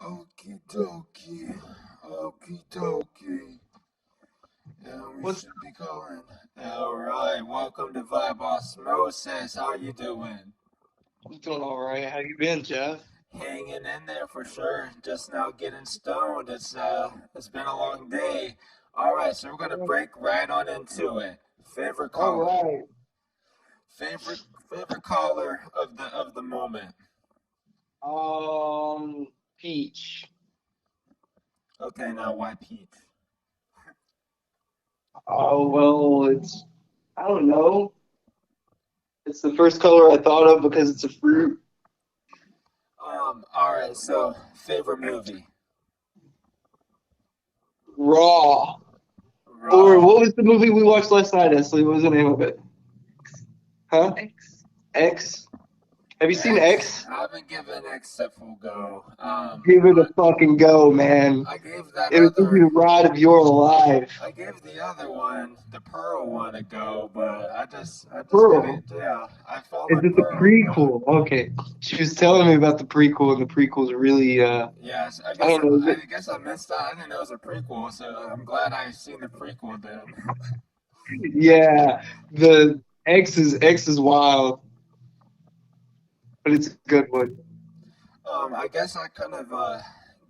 Okie dokie. Okie dokie. And we What's should be going. Alright, welcome to Vibe Osmosis. How you doing? doing all right? How you been, Jeff? Hanging in there for sure. Just now getting stoned. It's been a long day. Alright, so we're gonna break right on into it. Favorite All color. right. Favorite favorite color of the moment. Peach. Okay, now why peach? Oh well, I don't know. It's the first color I thought of because it's a fruit. Alright, so favorite movie. Raw. Or Raw. what was the movie we watched last night, Esley? What was the name of it? Huh? X. Have you seen X. X? I haven't given X a full go. Give it a fucking go, man. I gave that It'll give you other. the ride of your life. I gave the other one, the Pearl one, a go, but I just Pearl. couldn't. Yeah, I fell Is on it the Pearl, but prequel? Okay. She was telling me about the prequel, and the prequel's really, yes, I I guess don't know. I guess I missed out. I didn't know it was a prequel, so I'm glad I seen the prequel then. Yeah, the X is wild, but it's a good one. I guess I kind of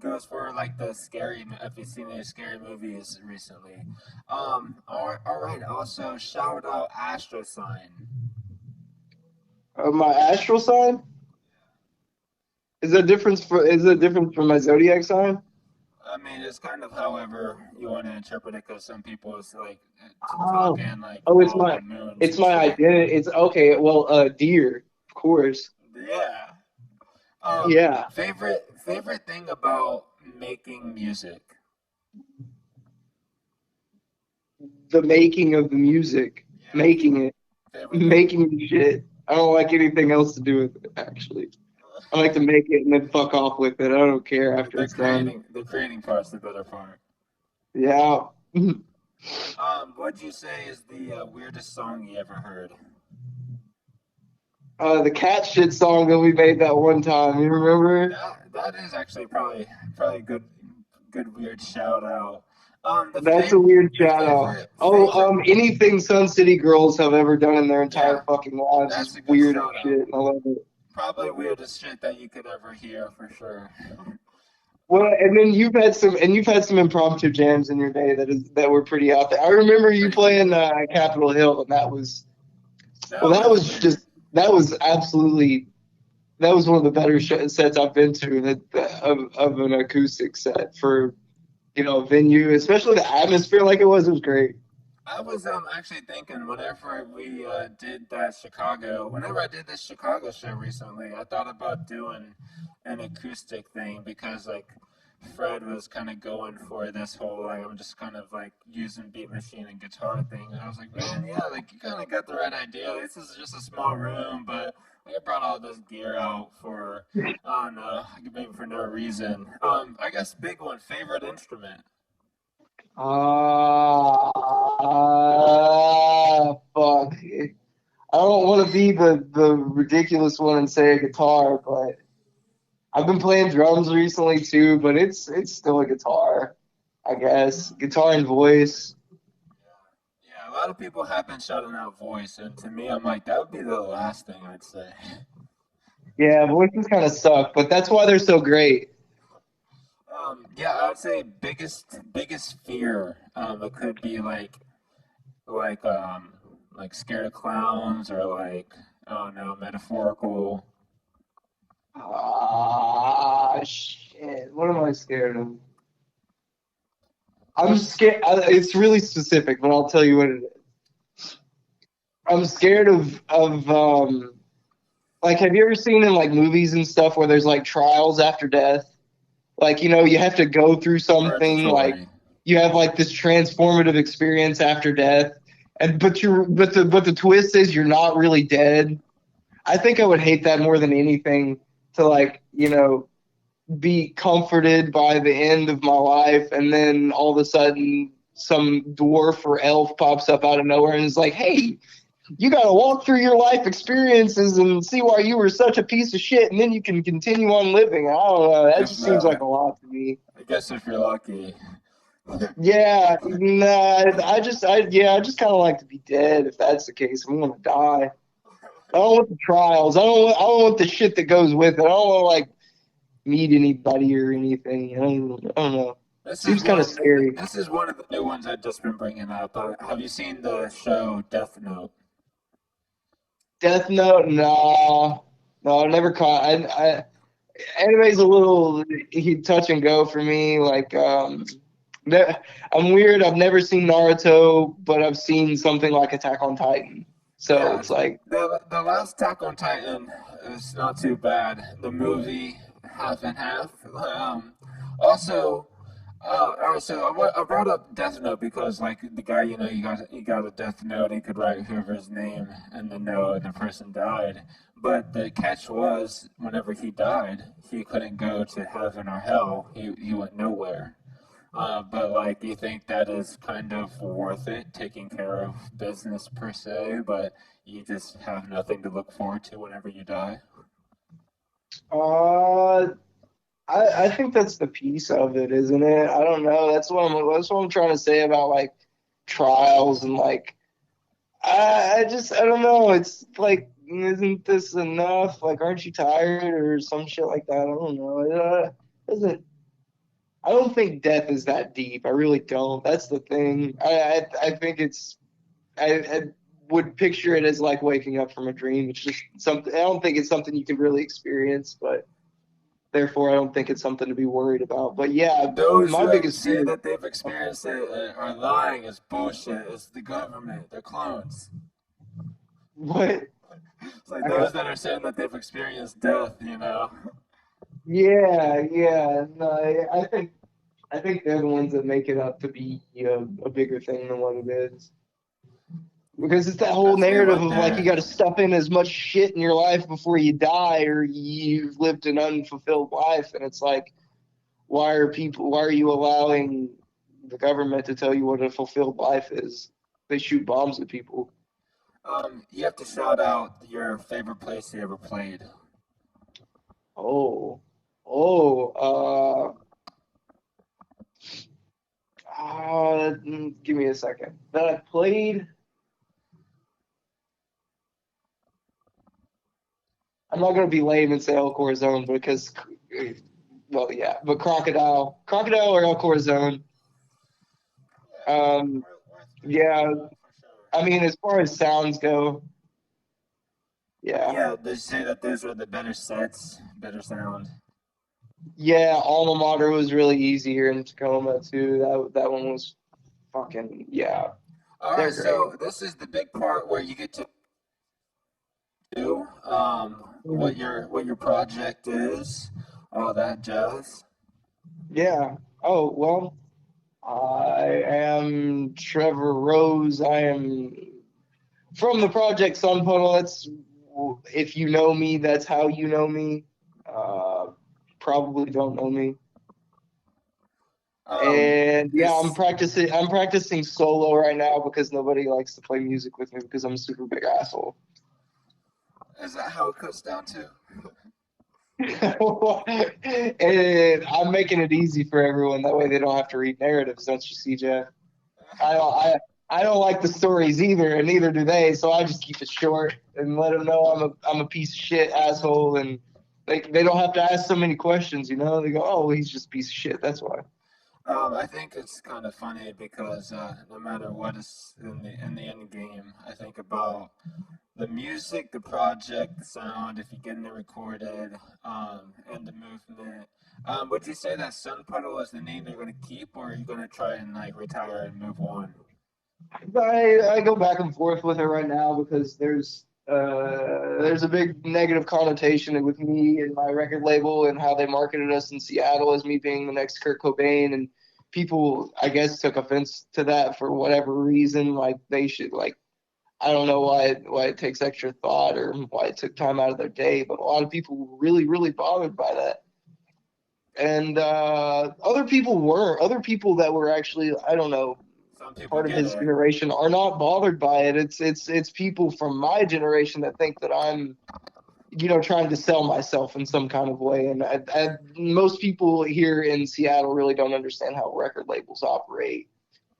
goes for like the scary. If you've seen any scary movies recently, all right. Also, shout out Astro Sign. My astral sign is that different from my zodiac sign? I mean, it's kind of however you want to interpret it, because some people it's like to look Oh, in like oh, it's all the my moons it's and my shit. identity. It's okay. Well, deer, of course. Yeah. Yeah, Favorite thing about making music. the making of the music, Yeah. making it, Favorite thing. making the shit. I don't like anything else to do with it. Actually, I like to make it and then fuck off with it. I don't care after The it's done. creating part's the better part. Yeah. What'd you say is the weirdest song you ever heard? The cat shit song that we made that one time. You remember? That is actually probably good weird shout out. That's a weird The shout out. Oh, favorite. anything Sun City Girls have ever done in their entire Yeah, fucking lives is that's a good weird as shout out. shit. And I love it. Probably weirdest shit that you could ever hear for sure. Well, and then you've had some impromptu jams in your day that were pretty out there. I remember you Pretty playing crazy. Capitol Hill, and that was That well, was weird. that was absolutely that was one of the better sets I've been to of an acoustic set for a venue, especially the atmosphere like it was great. I was actually thinking whenever we did that Chicago, whenever I did this Chicago show recently, I thought about doing an acoustic thing, because like Fred was kind of going for this whole like I'm just kind of like using beat machine and guitar thing, and I was like, man, yeah, like you kind of got the right idea. This is just a small room, but I brought all this gear out for I don't know, maybe for no reason. I guess big one, favorite instrument. Fuck. I don't want to be the ridiculous one and say a guitar, but I've been playing drums recently too, but it's still a guitar, I guess. Guitar and voice. Yeah, a lot of people have been shouting out voice, and to me, I'm like, that would be the last thing I'd say. Yeah, voices kind of suck, but that's why they're so great. Yeah, I would say biggest fear. It could be like like scared of clowns, or like I don't know, metaphorical. Shit. What am I scared of? I'm scared. It's really specific, but I'll tell you what it is. I'm scared of like, have you ever seen in like movies and stuff where there's like trials after death? Like, you have to go through something, like Purgatory. you have like this transformative experience after death, and but the twist is you're not really dead. I think I would hate that more than anything, to like, be comforted by the end of my life, and then all of a sudden some dwarf or elf pops up out of nowhere and is like, "Hey, You got to walk through your life experiences and see why you were such a piece of shit, and then you can continue on living. I don't know. That If just seems like a lot to me. I guess if you're lucky. Yeah, nah, I just kind of like to be dead if that's the case. I'm gonna die. I don't want the trials. I don't want the shit that goes with it. I don't want to like meet anybody or anything. I don't know. This is Seems kind of one. scary. This is one of the new ones I've just been bringing up. Have you seen the show Death Note? Death Note, no, no, I never caught. Anime's a little touch and go for me. Like, I'm weird. I've never seen Naruto, but I've seen something like Attack on Titan. So Yeah, it's like, the last Attack on Titan is not too bad. The movie, half and half. Also, so I brought up Death Note because like the guy, he got a Death Note. He could write whoever's name in the note, and the person died. But the catch was, whenever he died, he couldn't go to heaven or hell. He went nowhere. But like, you think that is kind of worth it, taking care of business per se, but you just have nothing to look forward to whenever you die? uh, I think that's the piece of it, isn't it? I don't know. That's what I'm trying to say about like trials and like I don't know. It's like, isn't this enough? Like, aren't you tired or some shit like that? I don't know. Doesn't I don't think death is that deep. I really don't. That's the thing. I think I would picture it as like waking up from a dream. It's just something. I don't think it's something you can really experience, but therefore I don't think it's something to be worried about. But yeah, Those my who biggest say fear. that they've experienced it are lying. It's bullshit. It's the government. They're clones. What? It's like those that are saying that they've experienced death. Yeah, yeah. No, I think they're the ones that make it up to be a bigger thing than what it is. Because it's that whole Because they narrative went of like you there. got to stuff in as much shit in your life before you die, or you've lived an unfulfilled life. And it's like, why are you allowing the government to tell you what a fulfilled life is? They shoot bombs at people. You have to shout out your favorite place you ever played. Oh, oh, give me a second. That I played. I'm not gonna be lame and say El Corazon because, well, yeah, but Crocodile or El Corazon. Um, yeah, For sure. I mean, as far as sounds go, yeah, Yeah, they say that those were the better sets, better sound. yeah. Alma Mater was really easy here in Tacoma too. That one was fucking yeah. All right, They're great. so this is the big part where you get to do Mhm. what your project is, all that jazz. Yeah. Oh well, I am Trever Rose. I am from the project Sun Puddle. That's if you know me, that's how you know me. Uh, Probably don't know me. And yeah, This I'm practicing solo right now because nobody likes to play music with me because I'm a super big asshole. is that how it cuts down to? And I'm making it easy for everyone. That way they don't have to read narratives, don't you see, Jeff? I don't I don't like the stories either, and neither do they. So I just keep it short and let them know I'm a piece of shit asshole, and they don't have to ask so many questions. You know, they go, oh, he's just a piece of shit. That's why. I think it's kind of funny because no matter what is in the end game, I think about the music, the project, the sound, if you're getting it recorded, and the movement. Would you say that Sun Puddle is the name they're going to keep, or are you going to try and like retire and move on? I go back and forth with it right now because there's a big negative connotation with me and my record label and how they marketed us in Seattle as me being the next Kurt Cobain, and people I guess took offense to that for whatever reason. Like they should like I don't know why it takes extra thought or why it took time out of their day, but a lot of people were really bothered by that. And other people that were actually I don't know. some people part of get his it. generation are not bothered by it. It's people from my generation that think that I'm, trying to sell myself in some kind of way. And most people here in Seattle really don't understand how record labels operate,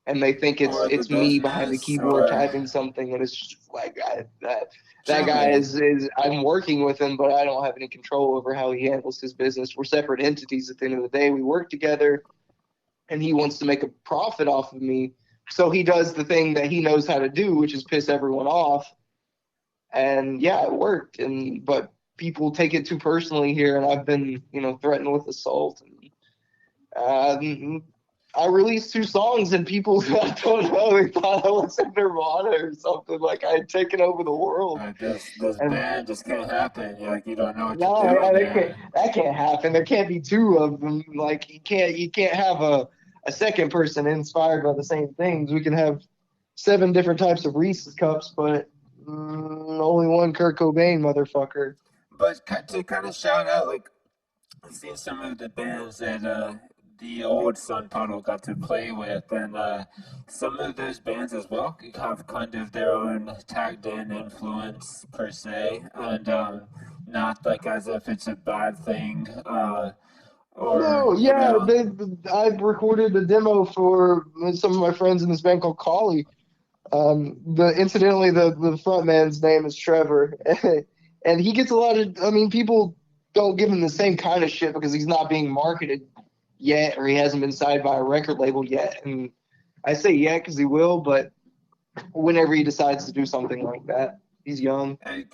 and they think it's Or the it's me behind the business, keyboard or typing something, and it's just like that guy truly. is I'm working with him, but I don't have any control over how he handles his business. We're separate entities at the end of the day. We work together, and he wants to make a profit off of me. So he does the thing that he knows how to do, which is piss everyone off. And yeah, it worked. But people take it too personally here, and I've been, threatened with assault. And I released 2 songs, and people I don't know, they thought I was in Nirvana or something. Like I had taken over the world. This And band just can't happen. You don't know what you're no, doing that here. can't happen. There can't be 2 of them. Like you can't have a second person inspired by the same things. We can have 7 different types of Reese's cups, but only one Kurt Cobain, motherfucker. But to kind of shout out, like, I've seen some of the bands that the old Sun Puddle got to play with, and some of those bands as well have kind of their own tagged in influence per se, and not like as if it's a bad thing, or No, yeah, I've recorded a demo for some of my friends in this band called Collie. Incidentally, the front man's name is Trevor, and he gets a lot of. I mean, people don't give him the same kind of shit because he's not being marketed yet, or he hasn't been signed by a record label yet. And I say yet because he will, but whenever he decides to do something like that, he's young. But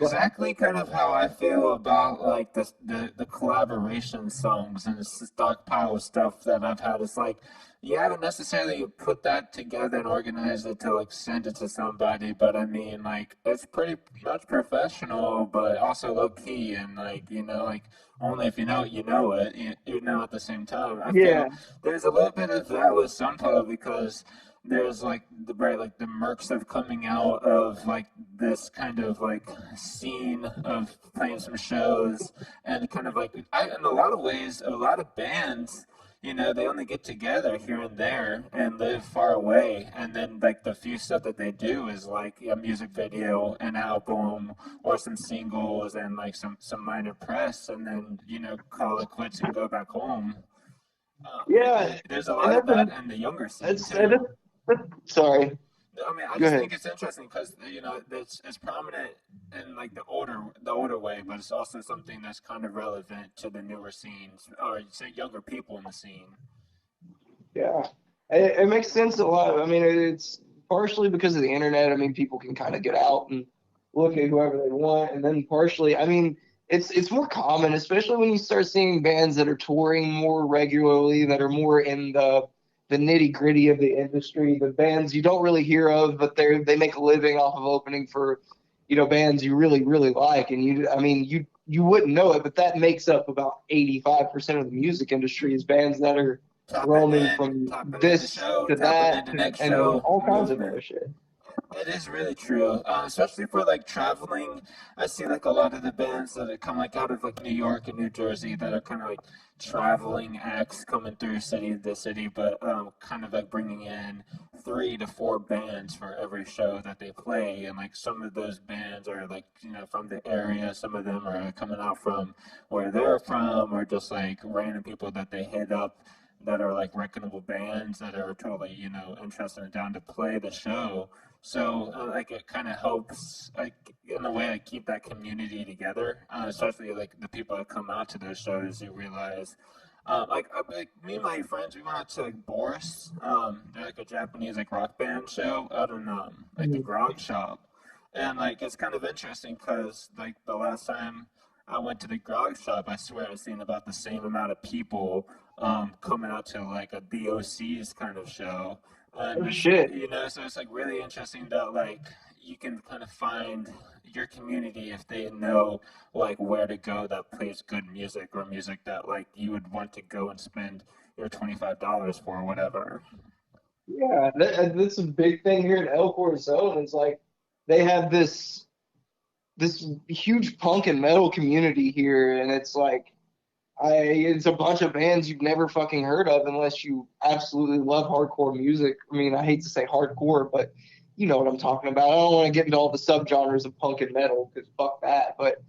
Exactly kind of how I feel about like the collaboration songs and the stockpile of stuff that I've had. It's like you haven't necessarily put that together and organized it to like send it to somebody, but I mean like it's pretty much professional, but also low key and like like only if you know it, you know it. You know at the same time. I yeah, feel there's a little bit of that with Sun Puddle because there's like the mercs of coming out of like this kind of like scene of playing some shows and kind of like in a lot of ways a lot of bands they only get together here and there and live far away and then like the few stuff that they do is like a music video, an album, or some singles and like some minor press and then call it quits and go back home. yeah, There's a and lot of that in the younger scene that's, too. sorry. I mean, I Go just ahead. think it's interesting because it's prominent in like the older way, but it's also something that's kind of relevant to the newer scenes or say younger people in the scene. Yeah, it makes sense a lot. I mean, it's partially because of the internet. I mean, people can kind of get out and look at whoever they want, and then partially, I mean, it's more common, especially when you start seeing bands that are touring more regularly, that are more in the nitty gritty of the industry. The bands you don't really hear of, but they make a living off of opening for, bands you really really like, and I mean, you wouldn't know it, but that makes up about 85% of the music industry is bands that are roaming from Topping in the this show, to topping in that the next and show all kinds of movement. other shit. It is really true, especially for like traveling. I see like a lot of the bands that come like out of like New York and New Jersey that are kind of like traveling acts coming through city to city, but kind of like bringing in 3 to 4 bands for every show that they play. And like some of those bands are like from the area, some of them are coming out from where they're from, or just like random people that they hit up that are like reputable bands that are totally interested and down to play the show. So like it kind of helps like in a way like keep that community together, especially like the people that come out to those shows. You realize, like me and my friends, we went out to like Boris. They're like a Japanese like rock band show out in like the Mhm. Grog Shop, and like it's kind of interesting because like the last time I went to the Grog Shop, I swear I've seen about the same amount of people coming out to like a DOC's kind of show. And Oh it's shit. so it's like really interesting that like you can kind of find your community if they know like where to go that plays good music or music that like you would want to go and spend your $25 for or whatever. Yeah, that's a big thing here in El Corazon. It's like they have this huge punk and metal community here, and it's like It's a bunch of bands you've never fucking heard of unless you absolutely love hardcore music. I mean, I hate to say hardcore, but you know what I'm talking about. I don't want to get into all the subgenres of punk and metal because fuck that. But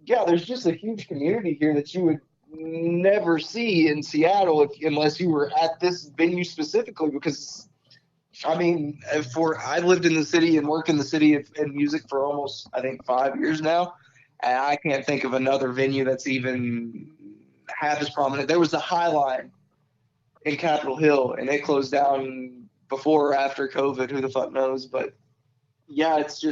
yeah, there's just a huge community here that you would never see in Seattle unless you were at this venue specifically. Because I mean, I lived in the city and worked in the city in music for almost I think 5 years now, and I can't think of another venue that's even half as prominent. There was the High Line in Capitol Hill, and it closed down before or after COVID. Who the fuck knows? But yeah, it's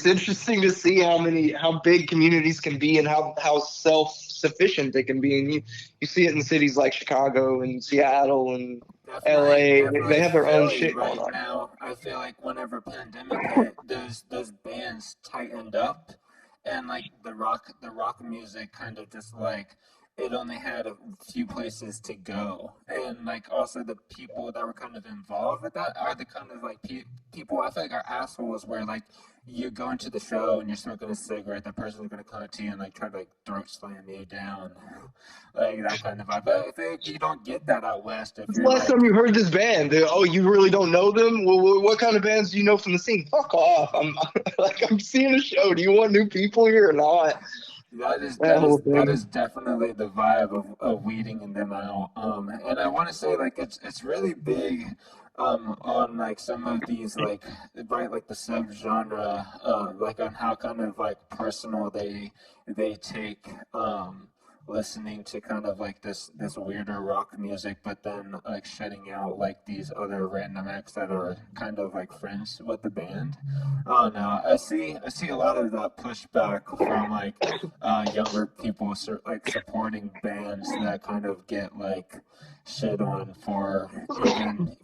interesting to see how big communities can be and how self sufficient they can be. And you see it in cities like Chicago and Seattle and LA. They Definitely have their own Philly shit going right on. now. I feel like whenever pandemic hit, those bands tightened up, and like the rock music kind of just like it only had a few places to go, and like also the people that were kind of involved with that are the kind of like people I feel like are assholes where like you go into the show and you're smoking a cigarette, the person's gonna come up to you and like try to like throat slam you down, like that kind of vibe. But I think you don't get that out west if When's the you're last time like you heard this band? Oh, you really don't know them? Well, what kind of bands do you know from the scene? Fuck off! I'm like I'm seeing a show. Do you want new people here or not? that is That that whole is that thing. is definitely the vibe of weeding them out. And I want to say like it's really big on like some of these like right like the subgenre like on how kind of like personal they take listening to kind of like this weirder rock music, but then like shutting out like these other random acts that are kind of like friends with the band. Oh no, I see a lot of that pushback from like younger people like supporting bands that kind of get like shit on for even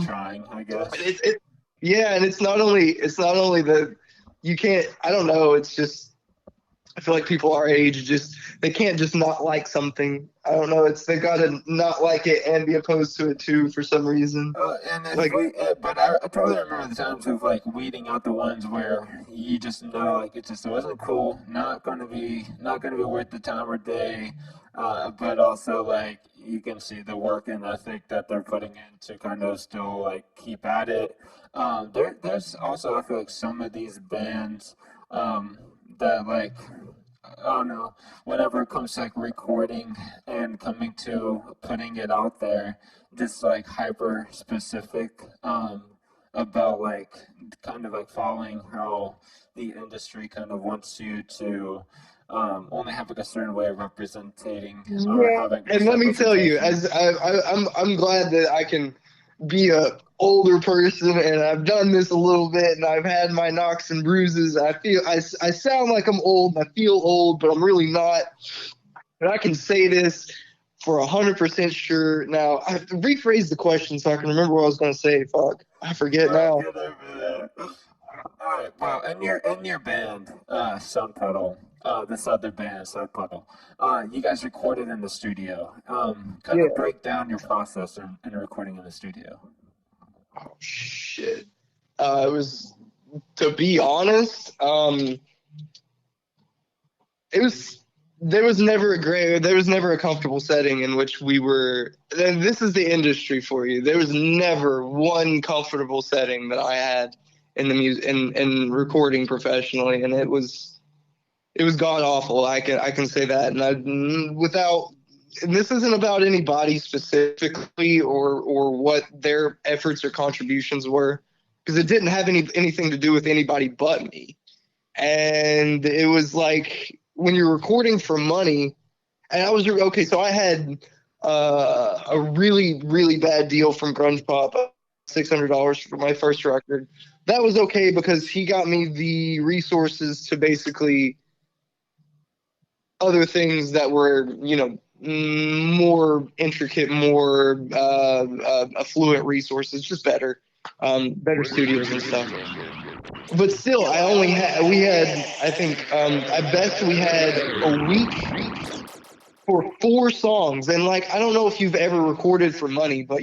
trying, I guess. Yeah, and it's not only the you can't. I don't know. It's just I feel like people our age just they can't just not like something. I don't know. It's they gotta not like it and be opposed to it too for some reason. And if Like we, but I totally remember the times of like weeding out the ones where you just know like it wasn't cool, not gonna be worth the time or day, but also like you can see the work and ethic that they're putting in to kind of still like keep at it. There's also I feel like some of these bands that like I don't know, whenever it comes to like recording and coming to putting it out there, just like hyper specific about like kind of like following how the industry kind of wants you to only have like a certain way of representing or yeah, having and this let me tell you, representation. as I'm glad that I can be a older person and I've done this a little bit and I've had my knocks and bruises. I sound like I'm old. I feel old, but I'm really not. And I can say this for 100% sure. Now I have to rephrase the question so I can remember what I was going to say. Fuck, I forget I'll now. get over that. All right. Well, in your band, Sun Puddle, this other band, Sun Puddle, you guys recorded in the studio. Kind of Yeah. break down your process in recording in the studio. Oh shit. It was to be honest. It was there was never a comfortable setting in which we were and this is the industry for you. There was never one comfortable setting that I had in the music in recording professionally, and it was god awful. I can say that, and without and this isn't about anybody specifically or what their efforts or contributions were, because it didn't have anything to do with anybody but me. And it was like when you're recording for money, and I was okay. So I had a really really bad deal from Grunge Pop, $600 for my first record. That was okay because he got me the resources to basically other things that were more intricate, more affluent resources, just better studios and stuff. But still, we had, I think, at best we had a week for 4 songs. And like, I don't know if you've ever recorded for money, but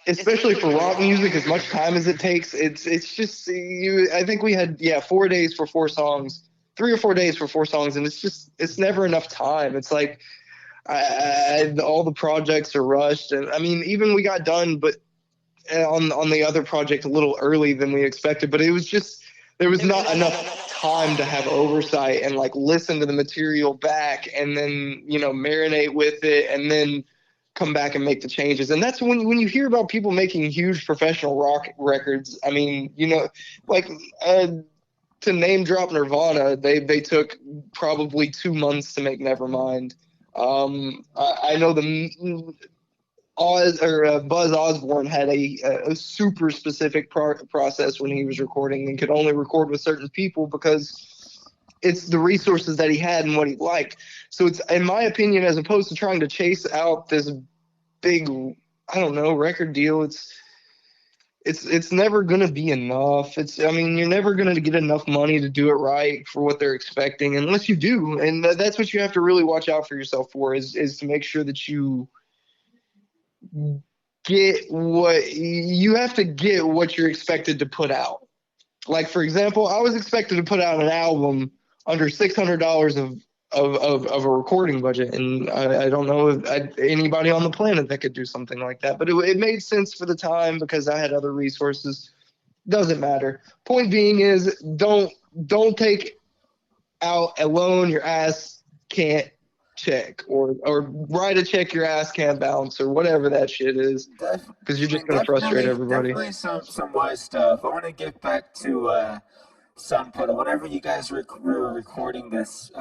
especially for rock music, as much time as it takes, it's just I think we had 4 days for 4 songs, 3 or 4 days for 4 songs, and it's never enough time. It's like all the projects are rushed, and I mean, even we got done, but on the other project a little early than we expected. But it was just there was not enough time to have oversight and like listen to the material back, and then marinate with it, and then come back and make the changes. And that's when you hear about people making huge professional rock records. I mean, like to name drop Nirvana, they took probably 2 months to make Nevermind. I know Buzz Osborne had a super specific process when he was recording, and could only record with certain people because it's the resources that he had and what he liked. So it's, in my opinion, as opposed to trying to chase out this big, I don't know, record deal, it's never going to be enough. I mean, you're never going to get enough money to do it right for what they're expecting, unless you do. And that's what you have to really watch out for yourself for, is to make sure that you get what you're expected to put out. Like, for example, I was expected to put out an album under $600 of a recording budget, and I don't know if anybody on the planet that could do something like that. But it made sense for the time because I had other resources. Doesn't matter. Point being is, don't take out a loan your ass can't check, or write a check your ass can't bounce, or whatever that shit is, because you're just going to frustrate everybody. Definitely some wise stuff. I want to get back to Sun Puddle. Whenever you guys were recording this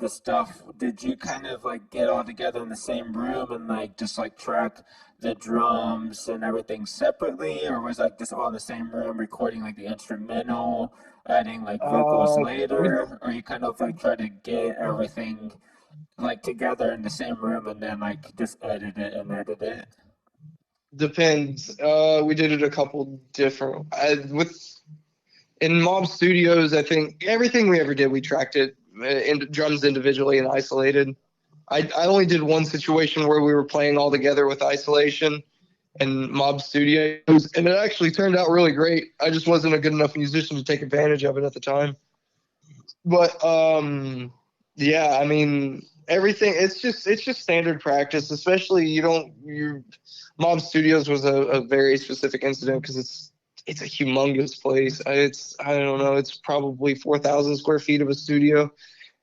stuff, did you kind of like get all together in the same room and like just like track the drums and everything separately, or was like this all in the same room recording like the instrumental, adding like vocals We later, or you kind of like try to get everything like together in the same room and then like just edit it? Depends. We did it a couple different with in Mob Studios. I think everything we ever did, we tracked it in drums individually and isolated. I only did one situation where we were playing all together with isolation and Mob Studios, and it actually turned out really great. I just wasn't a good enough musician to take advantage of it at the time. But yeah, I mean, everything, it's just standard practice. Especially, Mob Studios was a very specific incident because it's a humongous place. I don't know, it's probably 4,000 square feet of a studio,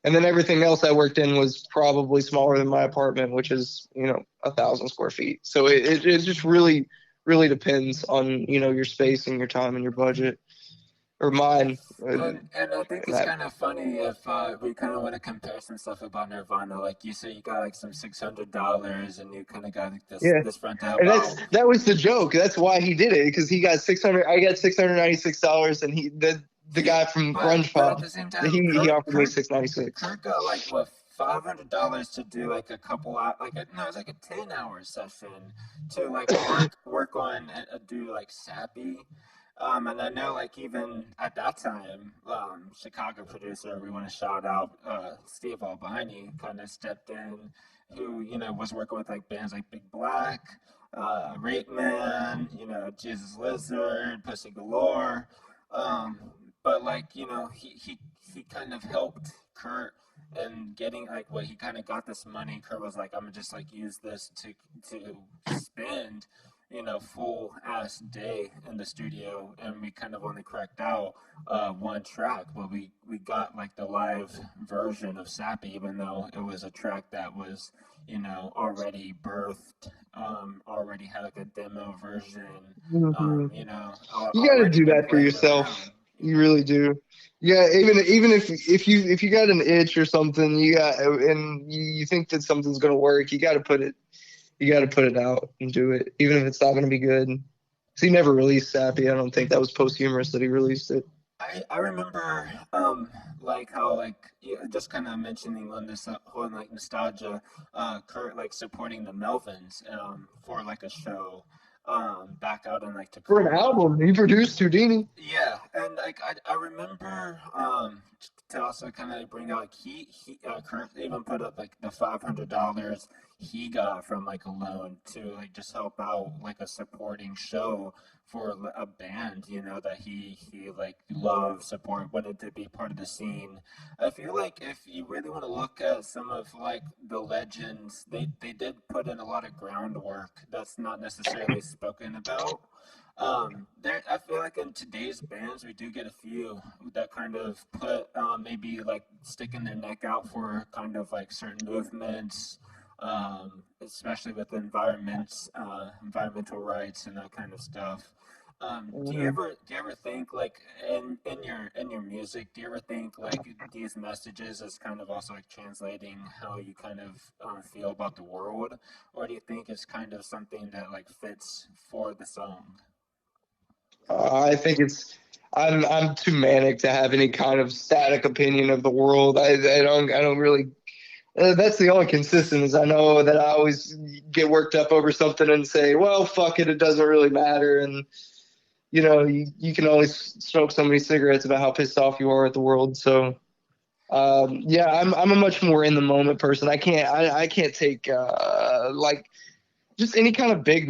and then everything else I worked in was probably smaller than my apartment, which is 1,000 square feet. So it just really depends on your space and your time and your budget, or mine. And I think it's kind of funny if we kind of want to compare some stuff about Nirvana. Like you say, you got like some $600, and you kind of got like Yeah, this front out. and Wow. that was the joke. That's why he did it, because he got 600. I got $696, and the guy from Grunge But at Pop, the same time, he offered me $696. Kurt got like what, $500 to do like a couple out, no, it was like a 10-hour session to like work on and do like Sappy. And I know like even at that time, Chicago producer, we want to shout out Steve Albini, kind of stepped in, who was working with like bands like Big Black, Rape Man, Jesus Lizard, Pussy Galore. Um, but like he kind of helped Kurt and getting like what he kind of got this money. Kurt was like, I'm gonna just like use this to spend full ass day in the studio, and we kind of only cracked out one track, but we got like the live version of Sappy, even though it was a track that was already birthed, already had like a demo version, Mhm. You got to already do been that for playing around. yourself. You really do. Yeah, even if you got an itch or something, and you think that something's gonna work, you got to put it out and do it, even if it's not gonna be good. 'Cause he never released Sappy. I don't think that was posthumous that he released it. I remember like how like just kind of mentioning on this whole like nostalgia, Kurt like supporting the Melvins for like a show back out in like For an Tacoma. album, he produced Houdini. Yeah, and like I remember to also kind of bring out, like, he currently even put up like the $500 he got from like a loan to like just help out like a supporting show for a band, you know, that he like loved, support, wanted to be part of the scene. I feel like if you really want to look at some of like the legends, they did put in a lot of groundwork that's not necessarily spoken about. There, I feel like in today's bands, we do get a few that kind of put maybe like sticking their neck out for kind of like certain movements, especially with environmental rights and that kind of stuff. Mhm. Do you ever think like in your music, do you ever think like these messages is kind of also like translating how you kind of feel about the world, or do you think it's kind of something that like fits for the song? I think it's I'm too manic to have any kind of static opinion of the world. I don't really. That's the only consistent is I know that I always get worked up over something and say, well, fuck it, it doesn't really matter. And you can only smoke so many cigarettes about how pissed off you are at the world. So yeah, I'm a much more in the moment person. I can't take like just any kind of big,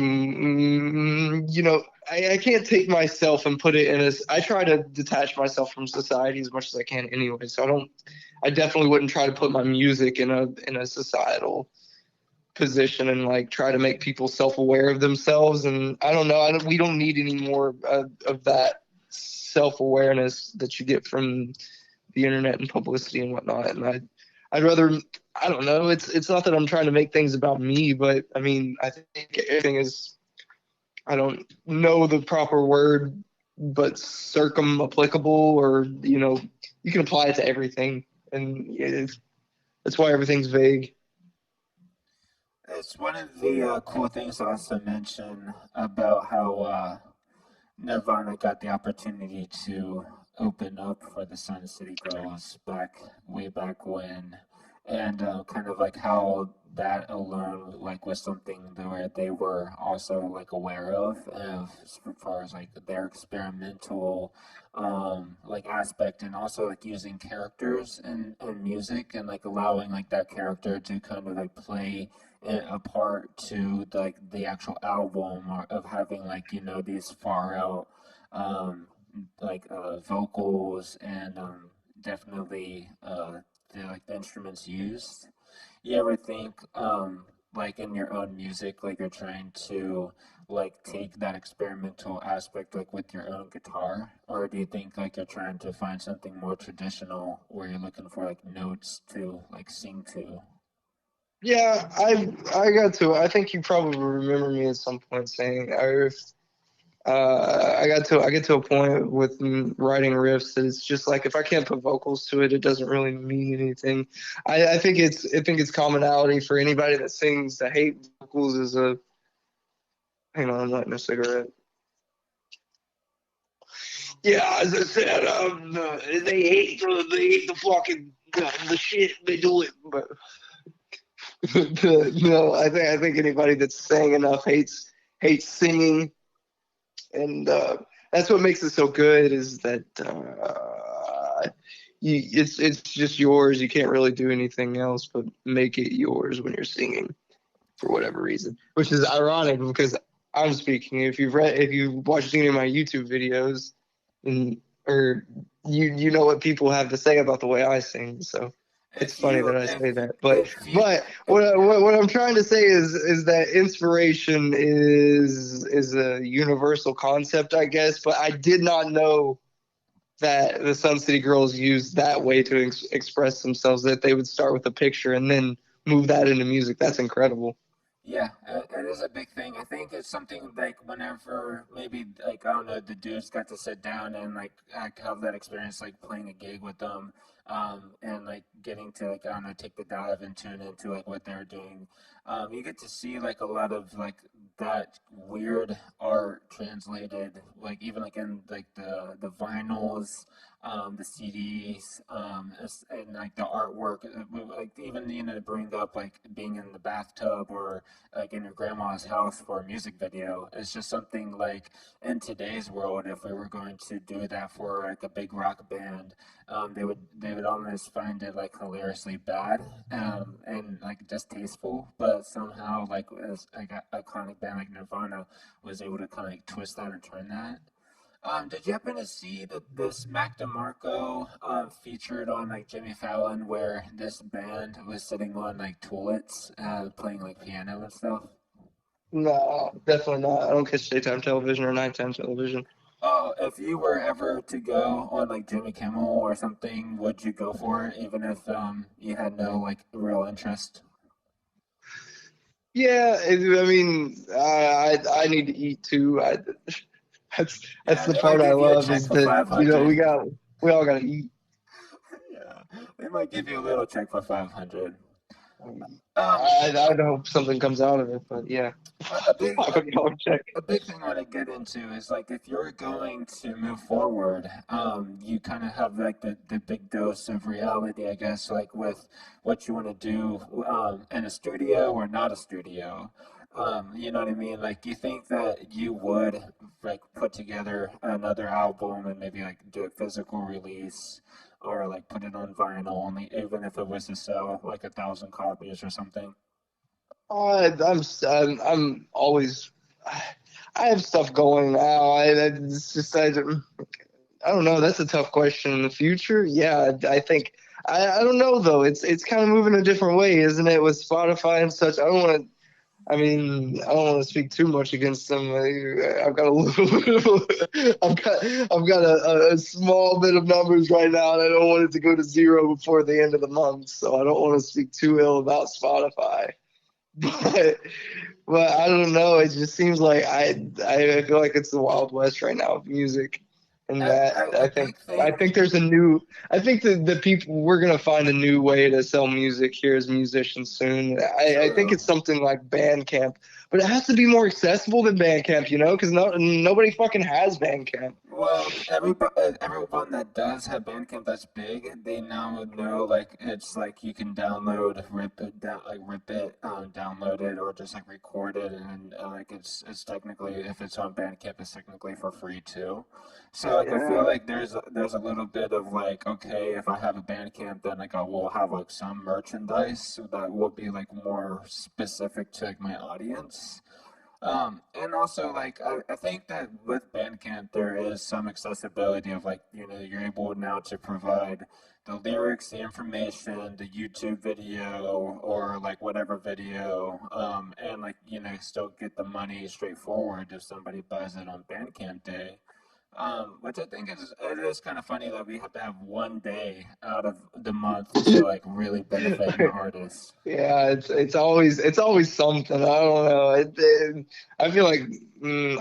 I can't take myself and put it in a. I try to detach myself from society as much as I can anyway. So I definitely wouldn't try to put my music in a societal position and like try to make people self-aware of themselves. And I don't know, we don't need any more of that self-awareness that you get from the internet and publicity and whatnot. And I'd rather, I don't know. It's not that I'm trying to make things about me, but I mean, I think everything is. I don't know the proper word, but circum-applicable, or you can apply it to everything, and that's why everything's vague. It's one of the cool things to also mention about how Nirvana got the opportunity to open up for the Sun City Girls way back when, and kind of like how that alone like was something that where they were also like aware of as far as like their experimental like aspect, and also like using characters and music and like allowing like that character to kind of like play a part to like the actual album, or of having like these far out um, vocals, and definitely the instruments used. You ever think like in your own music, like you're trying to like take that experimental aspect like with your own guitar, or do you think like you're trying to find something more traditional where you're looking for like notes to like sing to? Yeah, I got to. I think you probably remember me at some point saying, I get to a point with writing riffs that it's just like if I can't put vocals to it, it doesn't really mean anything. I think it's commonality for anybody that sings to hate vocals is a. Hang on, I'm lighting a cigarette. Yeah, as I said, they hate the fucking the shit they do it, but no, I think anybody that's sang enough hates singing, and that's what makes it so good is that it's just yours. You can't really do anything else but make it yours when you're singing for whatever reason, which is ironic because I'm speaking. If you've watched any of my YouTube videos, and or you know what people have to say about the way I sing, so it's If funny you that I say that. if you But what I'm trying to say is that inspiration is a universal concept, I guess. But I did not know that the Sun City Girls used that way to express themselves. That they would start with a picture and then move that into music. That's incredible. Yeah, it is a big thing. I think it's something like whenever maybe like I don't know, the dudes got to sit down and like have that experience like playing a gig with them, and like getting to like I don't know, take the dive and tune into like what they're doing. You get to see like a lot of like that weird art translated, like even like in like the vinyls, the CDs, and like the artwork, like even to bring up like being in the bathtub or like in your grandma's house for a music video. It's just something like in today's world, if we were going to do that for like a big rock band, they would almost find it like hilariously bad, and like distasteful. But somehow, like as like an iconic band like Nirvana was able to kind of like twist that and turn that. Did you happen to see that this Mac DeMarco featured on like Jimmy Fallon, where this band was sitting on like toilets, playing like piano and stuff? No, definitely not. I don't catch daytime television or nighttime television. Oh, if you were ever to go on like Jimmy Kimmel or something, would you go for it, even if you had no like real interest? Yeah, I mean, I need to eat too. That's Yeah, the they might part I give you a love check is for that we 500. all got to eat. Yeah, they might give you a little check for 500. Um, I'd hope something comes out of it, but yeah, a big $500 check. a big thing I want to get into is like if you're going to move forward, you kind of have like the big dose of reality, I guess, like with what you want to do in a studio or not a studio. You know what I mean? Like, do you think that you would like put together another album and maybe like do a physical release or like put it on vinyl only, even if it was to sell like 1,000 copies or something? I'm always. I have stuff going now. It's just I don't know. That's a tough question. In the future, yeah, I think I don't know though. It's kind of moving a different way, isn't it? With Spotify and such. I don't want to. I mean, I don't want to speak too much against them. I've got a little, I've got a small bit of numbers right now, and I don't want it to go to zero before the end of the month. So I don't want to speak too ill about Spotify. But but I don't know. It just seems like I feel like it's the Wild West right now with music, and that A big I thing. think there's a new. I think that the people we're gonna find a new way to sell music here as musicians soon. I think True. it's something like Bandcamp, but it has to be more accessible than Bandcamp, because nobody fucking has Bandcamp. Well, everyone that does have Bandcamp that's big, they now know like it's like you can download, rip it down, like rip it, download it, or just like record it, and like it's technically if it's on Bandcamp, it's technically for free too. So like I feel Yeah. like there's a little bit of like okay, if I have a Bandcamp, then like I will have like some merchandise that will be like more specific to like my audience. And also like I think that with Bandcamp there is some accessibility of like you're able now to provide the lyrics, the information, the YouTube video or like whatever video, and like still get the money straightforward if somebody buys it on Bandcamp Day. Which I think it is kind of funny that we have to have one day out of the month to like really benefit an artist. Yeah, it's always something. I don't know. I feel like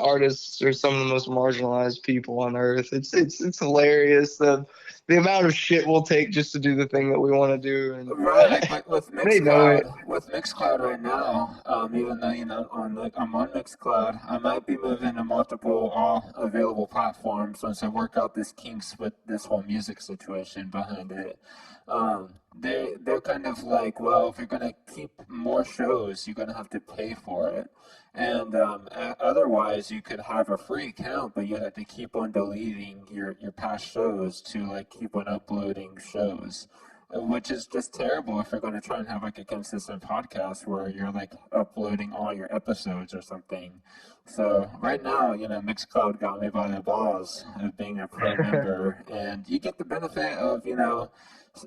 artists are some of the most marginalized people on earth. It's hilarious the amount of shit we'll take just to do the thing that we want to do, and Right, like with they know it. Mixcloud right now, even though I'm on Mixcloud, I might be moving to multiple all available platforms once I work out this kinks with this whole music situation behind it. They're kind of like, well, if you're gonna keep more shows, you're gonna have to pay for it, and otherwise you could have a free account, but you have to keep on deleting your past shows to like keep on uploading shows, which is just terrible if you're going to try and have like a consistent podcast where you're like uploading all your episodes or something. So right now, Mixcloud got me by the balls of being a pro member, and you get the benefit of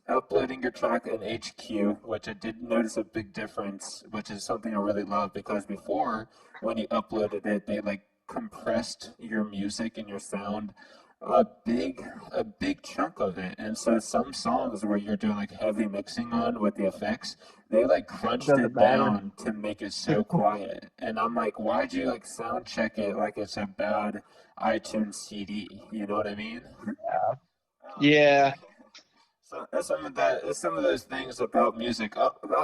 uploading your track in HQ, which I did notice a big difference, which is something I really love because before when you uploaded it, they like compressed your music and your sound a big chunk of it. And so some songs where you're doing like heavy mixing on with the effects, they like It crunched doesn't it matter. down to make it so quiet. And I'm like, why'd you like sound check it like it's a bad iTunes CD? You know what I mean? Um, Yeah, so some of those things about music.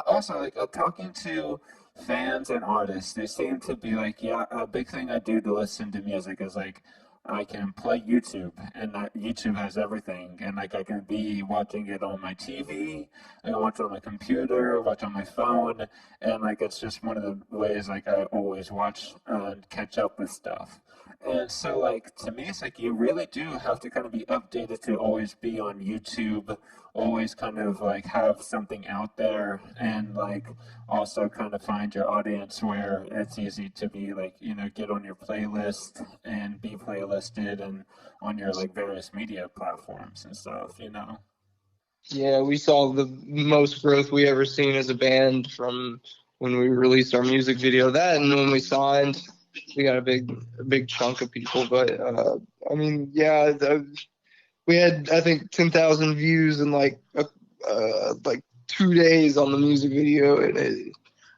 Also, like talking to fans and artists, they seem to be like, yeah, a big thing I do to listen to music is like I can play YouTube, and YouTube has everything, and like I can be watching it on my TV, I can watch it on my computer, watch on my phone, and like it's just one of the ways like I always watch and catch up with stuff. And so like to me, it's like you really do have to kind of be updated to always be on YouTube, always kind of like have something out there, and like also kind of find your audience where it's easy to be like, get on your playlist and be playlisted and on your like various media platforms and stuff. Yeah, we saw the most growth we ever seen as a band from when we released our music video. That and when we signed, we got a big chunk of people. But I mean, yeah, we had I think 10,000 views in like 2 days on the music video, and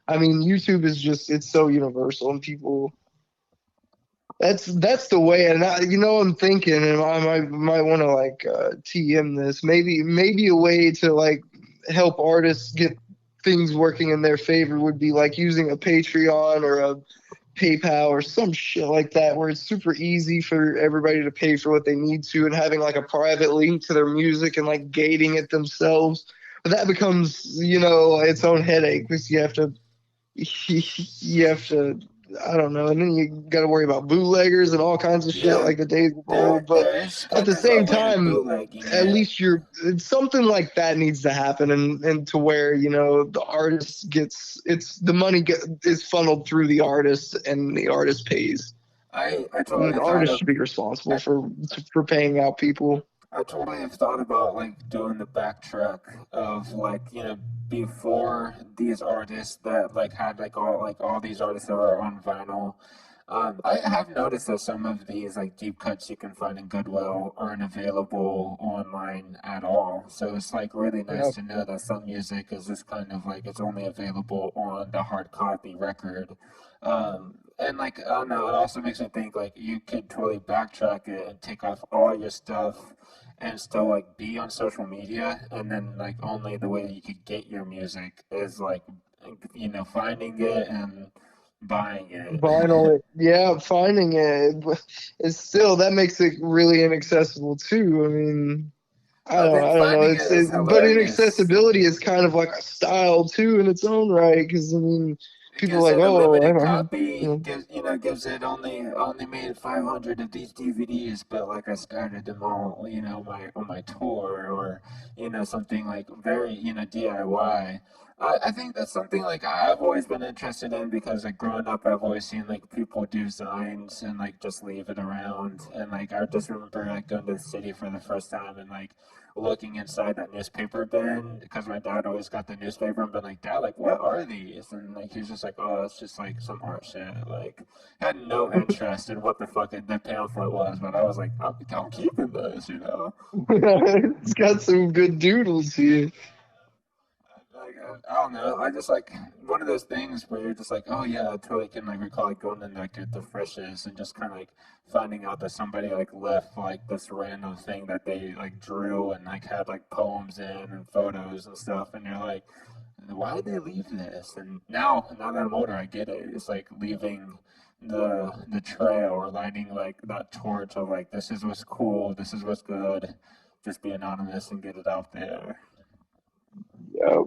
I mean, YouTube is just it's so universal, and people that's the way. And I'm thinking, and I might want to like TM this, maybe a way to like help artists get things working in their favor would be like using a Patreon or a PayPal or some shit like that, where it's super easy for everybody to pay for what they need to, and having like a private link to their music and like gating it themselves. But that becomes, its own headache because you have to, I don't know, and then you got to worry about bootleggers and all kinds of shit Yeah, like the days of there old. But there is at kind the of a same way of time, bootlegging at it. least something like that needs to happen, and to where the artist gets it's the money is funneled through the artist, and the artist pays. I And totally the thought artist of should be responsible I, for paying out people. I totally have thought about like doing the backtrack of like before these artists that like had like all these artists that were on vinyl. I have noticed that some of these like deep cuts you can find in Goodwill aren't available online at all. So it's like really nice Yeah, to know that some music is just kind of like it's only available on the hard copy record. And like I don't know, it also makes me think like you could totally backtrack it and take off all your stuff and still like be on social media, and then like only the way you could get your music is like finding it and buying it. vinyl. Yeah, finding it is still that makes it really inaccessible too. I mean, I think I don't know. finding it is But hilarious. inaccessibility is kind of like a style too in its own right. Because I mean, It people are gives like, it a oh, I limited don't have, copy. Gives it only made 500 of these DVDs, but like I scattered them all, my on my tour, or something like very DIY. I think that's something like I've always been interested in because like growing up, I've always seen like people do signs and like just leave it around, and like I just remember like going to the city for the first time and like looking inside that newspaper bin because my dad always got the newspaper and been like, Dad, like, what are these? And like, he's just like, oh, it's just like some art shit. Like, had no interest in what the fuck the pamphlet was, but I was like, I'm keeping this. it's got some good doodles here. Like, I don't know. I just like one of those things where you're just like, oh yeah, I totally can like recall like going in like the frishes and just kind of like finding out that somebody like left like this random thing that they like drew and like had like poems in and photos and stuff, and you're like, why did they leave this? And now that I'm older, I get it. It's like leaving the trail or lighting like that torch of like this is what's cool, this is what's good. Just be anonymous and get it out there. Yeah,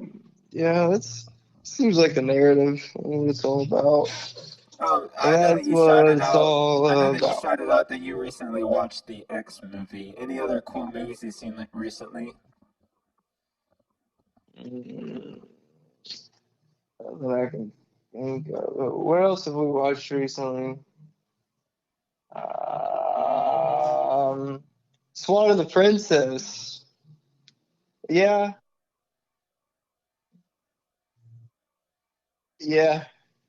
yeah, that's seems like the narrative of what it's all about, and I know that that's you what shouted it's out. I know all that you about. shouted out that you recently watched the X movie. Any other cool movies you've seen like recently? Mm, that I can think of. What else have we watched recently? Um, Swan and the Princess. Yeah, yeah,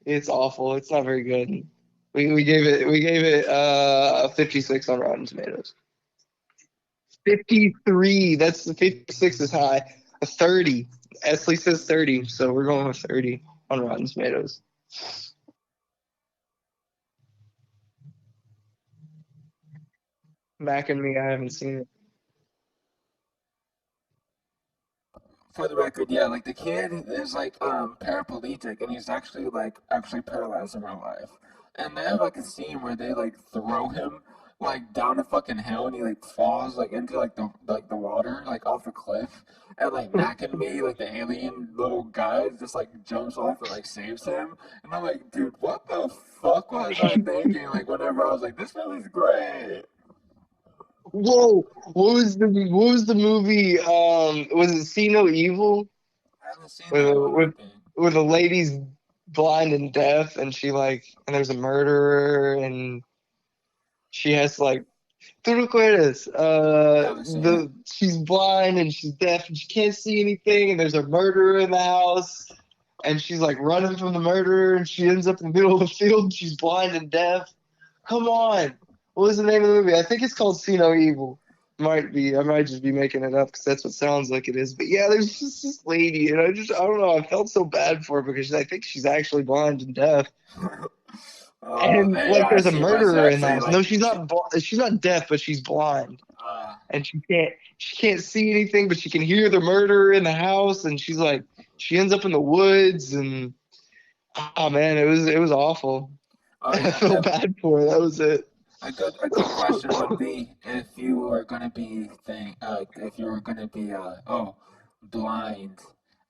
it's awful. It's not very good. We gave it 56 on Rotten Tomatoes. 53. That's the 56 is high. A 30. Esley says 30, so we're going with 30 on Rotten Tomatoes. Mac and me, I haven't seen it. For the record, yeah, like the kid is like paraplegic and he's actually paralyzed in real life. And they have like a scene where they like throw him like down a fucking hill and he like falls like into like the water like off a cliff and like Mac and me like the alien little guy just like jumps off and like saves him and I'm like dude what the fuck was I thinking like whenever I was like this movie's great. Whoa, what was the movie? Was it See No Evil? I haven't seen Where that the, one I where, think. where the lady's blind and deaf, and she like, and there's a murderer, and she has to like, ¿Tú recuerdas? I haven't seen it. She's blind and she's deaf and she can't see anything, and there's a murderer in the house, and she's like running from the murderer, and she ends up in the middle of the field. And she's blind and deaf. Come on, what was the name of the movie? I think it's called See No Evil. Might be. I might just be making it up because that's what it sounds like it is. But yeah, there's just this lady, and I don't know. I felt so bad for her because I think she's actually blind and deaf. And like, Yeah, there's a she was murderer in the actually house. No, like she's not. She's not deaf, but she's blind, uh and she can't see anything, but she can hear the murderer in the house. And she's like, she ends up in the woods, and oh man, it was awful. oh I yeah felt bad for her. That was it. a good question would be if you were gonna be blind,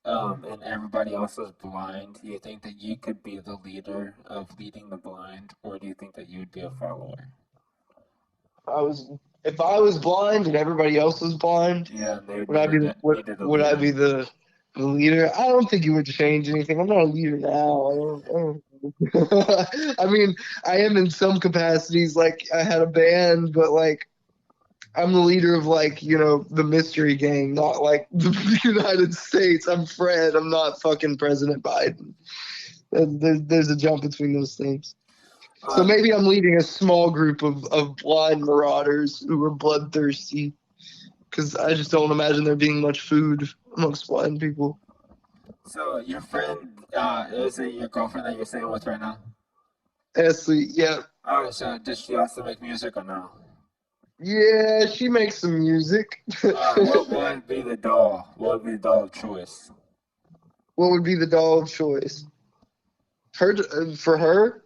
and everybody else was blind. Do you think that you could be the leader of leading the blind, or do you think that you would be a follower? I was If I was blind and everybody else was blind, Yeah, they would I be the, would, needed a would I leader. be the leader? I don't think it would change anything. I'm not a leader now. I mean, I am in some capacities. Like, I had a band, but like, I'm the leader of, like, the mystery gang, not like the United States. I'm Fred. I'm not fucking President Biden. There's a jump between those things. So Um, maybe I'm leading a small group of blind marauders who are bloodthirsty, because I just don't imagine there being much food amongst blind people. so your friend, is it your girlfriend that you're staying with right now? Ashley, yeah. Oh, so does she also make music or no? Yeah, she makes some music. What would be the doll? What would be the doll of choice? What would be the doll of choice? For her?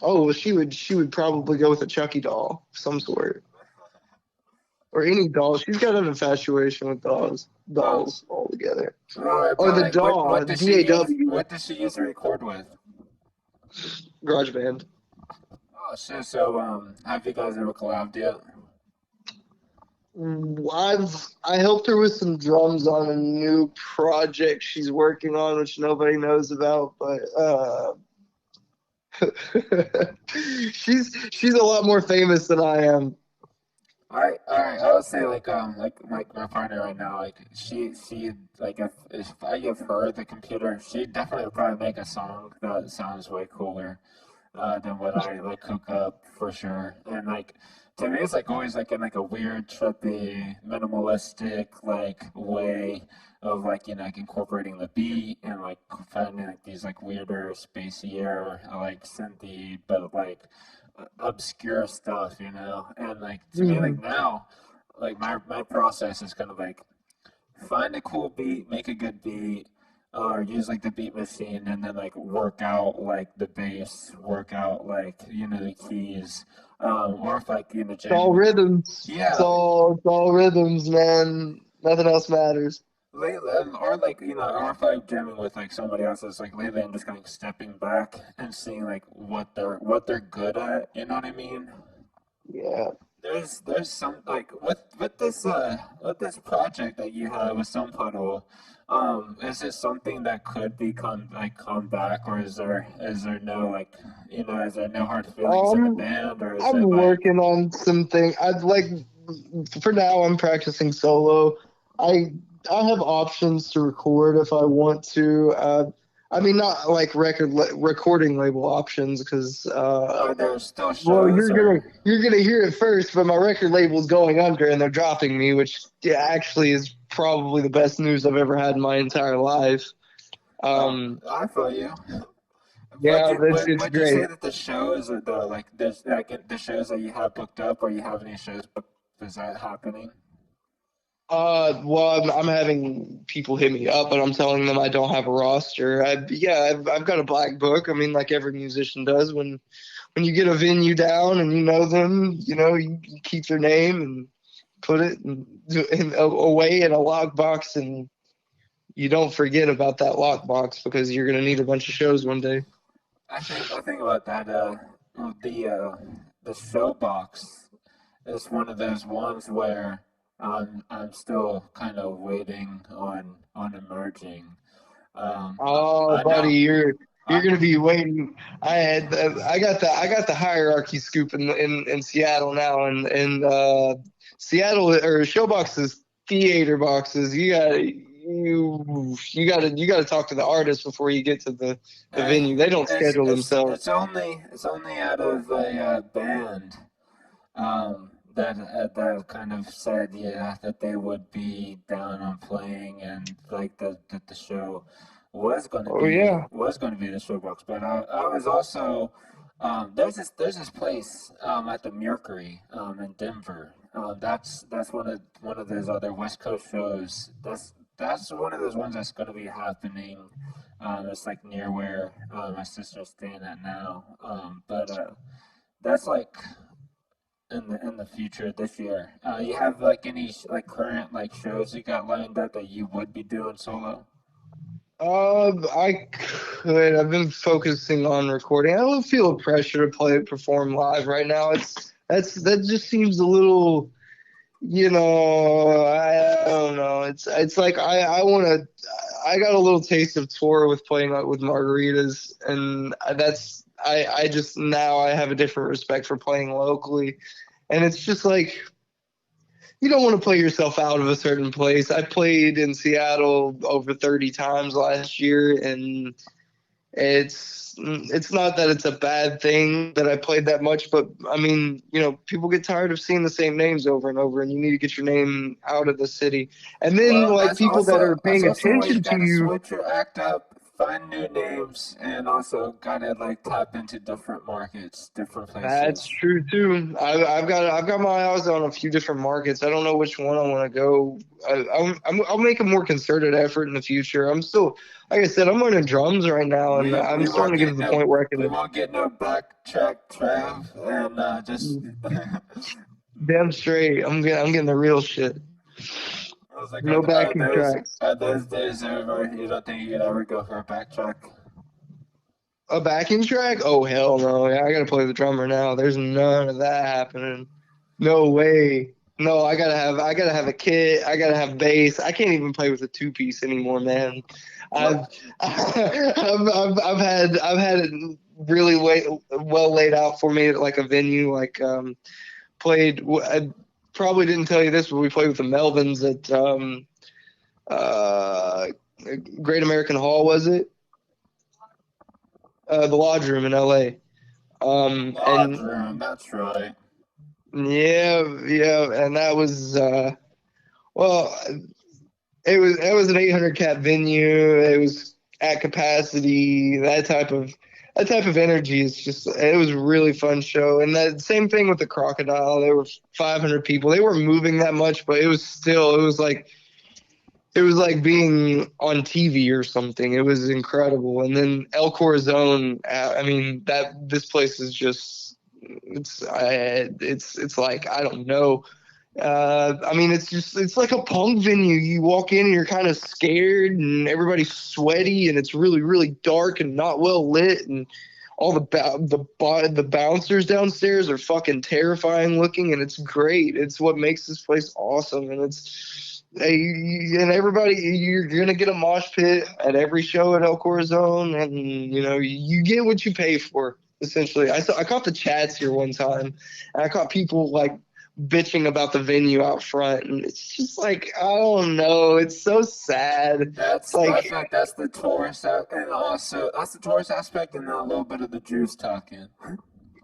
Oh, well, she would probably go with a Chucky doll of some sort, or any doll. She's got an infatuation with Um, dolls altogether. Right, Or but the like, DAW, what does she use? DAW, What does she use to record with? GarageBand. Oh shit! So, have you guys ever collabed yet? I helped her with some drums on a new project she's working on, which nobody knows about, but she's a lot more famous than I am. I would say like my partner right now, like she like if I give her the computer, she definitely would probably make a song that sounds way cooler than what I like cook up for sure. And like to me, it's like always like in like a weird, trippy, minimalistic like way of like like incorporating the beat and like finding like these like weirder, spacier, like synthy, but like obscure stuff, And like to me, like Mhm. now, like my process is kind of like find a cool beat, make a good beat, or use like the beat machine, and then like work out like the bass, work out like the keys, or if like It's all jamming. rhythms. It's Yeah, all it's all rhythms, man. Nothing else matters. lately, or like or if I'm jamming with like somebody else, it's like lately I'm just kind of stepping back and seeing like what they're good at. You know what I mean? Yeah. There's some like with this project that you have with Sun Puddle, is it something that could become like come back, or is there no like is there no hard feelings in the Um, band, or is I'm it like working on something. I'd like For now, I'm practicing solo. I I have options to record if I want to. I mean, not like recording label options, because are there still well, shows or you're gonna hear it first, but my record label's going under and they're dropping me, which, yeah, actually is probably the best news I've ever had in my entire life. Um, I feel you. Would yeah, you it's would, it's would you say great. that the shows or the like there's like the shows that you have booked up, or you have any shows booked, is that happening? Well, I'm having people hit me up, and I'm telling them I don't have a roster. Yeah, I've got a black book. I mean, like every musician does when you get a venue down and you know them, you keep their name and put it away in a lockbox, and you don't forget about that lockbox because you're gonna need a bunch of shows one day. I think about that. The uh, the show box is one of those ones where I'm still kind of waiting on emerging. Oh, I buddy, know. you're I gonna be waiting. I got the hierarchy scoop in Seattle now, and Seattle or Showbox is theater boxes. You got to talk to the artist before you get to the eh, venue. They don't it's schedule it's themselves. it's only out of a band that kind of said that they would be down on playing and like that the show Oh yeah. was going to be the showbox, but I was also there's this place at the Mercury in Denver. That's one of those other West Coast shows. That's one of those ones that's going to be happening. It's like near where my sister's staying at now. But that's like in the future this year. You have like any like current like shows you got lined up that you would be doing solo? I could. I've been focusing on recording. I don't feel pressure to perform live right now. That just seems a little, I don't know. It's like I want to. I got a little taste of tour with playing with margaritas, and I just now I have a different respect for playing locally, and it's just like you don't want to play yourself out of a certain place. I played in Seattle over 30 times last year, and it's not that it's a bad thing that I played that much, but I mean, people get tired of seeing the same names over and over, and you need to get your name out of the city. And then Well, like people that are that's paying also why you attention to gotta you, switch your act up, find new names, and also gotta like tap into different markets, different that's places. true too. I've got my eyes on a few different markets. I don't know which one I want to go. I'll make a more concerted effort in the future. I'm still, like I said, I'm learning drums right now, and I'm We starting won't to get to get the no point where I we can. won't get no backtrack Trav and just Damn straight, I'm getting the real shit. I was like, No backing tracks. are those days over? You don't think you could ever go for a backtrack? A backing track? Oh hell no! Yeah, I gotta play the drummer now. There's none of that happening. No way. No, I gotta have a kit. I gotta have bass. I can't even play with a two piece anymore, man. What? I've I've had it really well laid out for me at like a venue. Like played. I probably didn't tell you this, but we played with the Melvins at uh, Great American Hall. Was it the Lodge Room in L.A. Lodge And room, that's right. yeah, yeah, and that was well, it was an 800 cap venue. It was at capacity. That type of energy is just it was a really fun show. And that same thing with the Crocodile. There were 500 people. They weren't moving that much, but it was like being on TV or something. It was incredible. And then El Corazon, I mean, that this place is just it's like I don't know. I mean, it's like a punk venue. You walk in and you're kind of scared, and everybody's sweaty, and it's really really dark and not well lit, and all the bouncers downstairs are fucking terrifying looking, and it's great. It's what makes this place awesome, and and everybody you're gonna get a mosh pit at every show at El Corazon, and you get what you pay for. Essentially, I caught the chats here one time, and I caught people like bitching about the venue out front, and it's just like I don't know. It's so sad. It's I like feel like that's the tourist and also that's the tourist aspect and then a little bit of the Jews talking.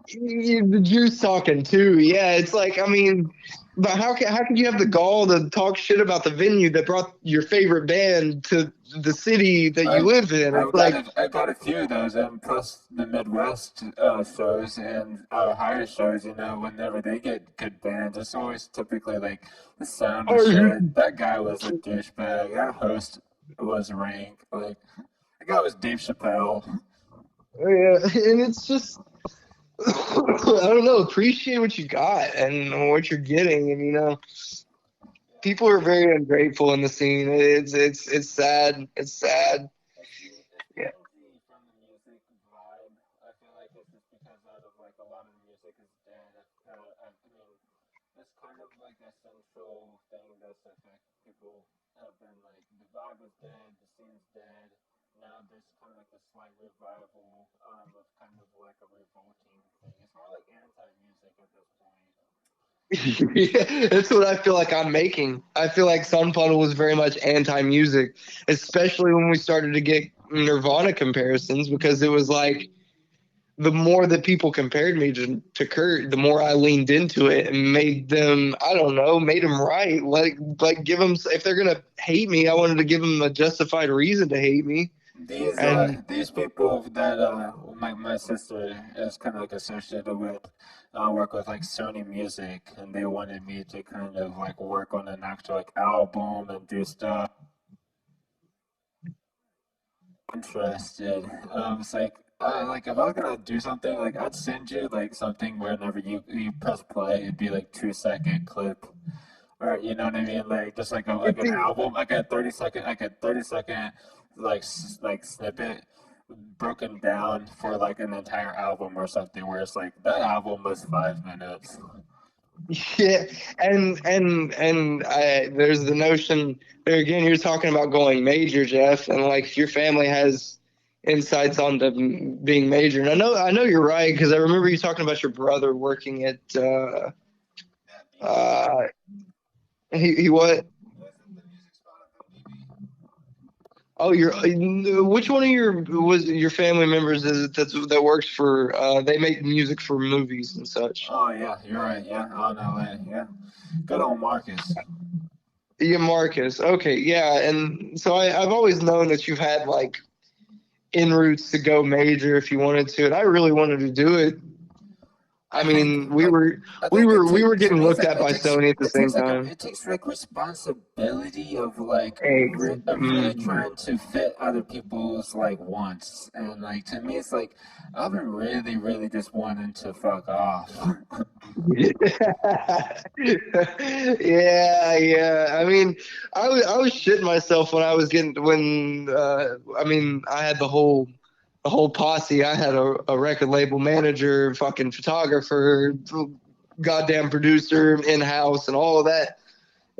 the Jews talking too. Yeah, it's like I mean, but how can you have the gall to talk shit about the venue that brought your favorite band to the city that you I've live in? It's like, I've got a few of those, and plus the Midwest shows and higher shows. Whenever they get good bands, it's always typically like the sound was oh shit. That guy was a douchebag. That host was rank. Like that guy was Dave Chappelle. yeah, and it's just I don't know. Appreciate what you got and what you're getting, and people are very ungrateful in the scene. It's sad. It's sad. It's Yeah. energy from the music vibe. I feel like it's just because out of like a lot of music is dead. I mean, that's kind of like a central thing that's affected people. Have been like the vibe is dead, the scene's dead. Now there's kind of like a slight revival of kind of like a revolting thing. It's more like anti-music at this point. Yeah, that's what I feel like I'm making. I feel like Sun Puddle was very much anti-music, especially when we started to get Nirvana comparisons, because it was like the more that people compared me to Kurt, the more I leaned into it and made them, I don't know, made them right. Like give them, if they're gonna hate me, I wanted to give them a justified reason to hate me. And These people that my sister is kind of like associated with work with like Sony Music, and they wanted me to kind of like work on an actual like album and do stuff. Interested. It's like if I was gonna do something, like I'd send you like something whenever you press play, it'd be like 2 second clip, or you know what I mean, like just like it's an album, like a 30 second like snippet broken down for like an entire album or something, where it's like that album was 5 minutes. yeah, and there's the notion there again. You're talking about going major, Jeff, and like your family has insights on to being major. And I know you're right because I remember you talking about your brother working at That BB. uh he what? Was it the music spot at the BB? Oh, which one of your family members is it that works for they make music for movies and such? Oh yeah, you're right. Yeah, out in LA. Yeah, good old Marcus. Yeah, Marcus. Okay, yeah, and so I've always known that you've had like en routes to go major if you wanted to, and I really wanted to do it. I I think mean, we I, were I we think were we were to getting me it's looked like at by Sony at the same time. it takes like responsibility of like of really Mm. trying to fit other people's like wants, and like to me it's like I've been really just wanting to fuck off. Yeah, yeah. I mean, I was shitting myself when I was getting when I mean, I had the whole posse. I had a record label manager, fucking photographer, goddamn producer in house, and all of that.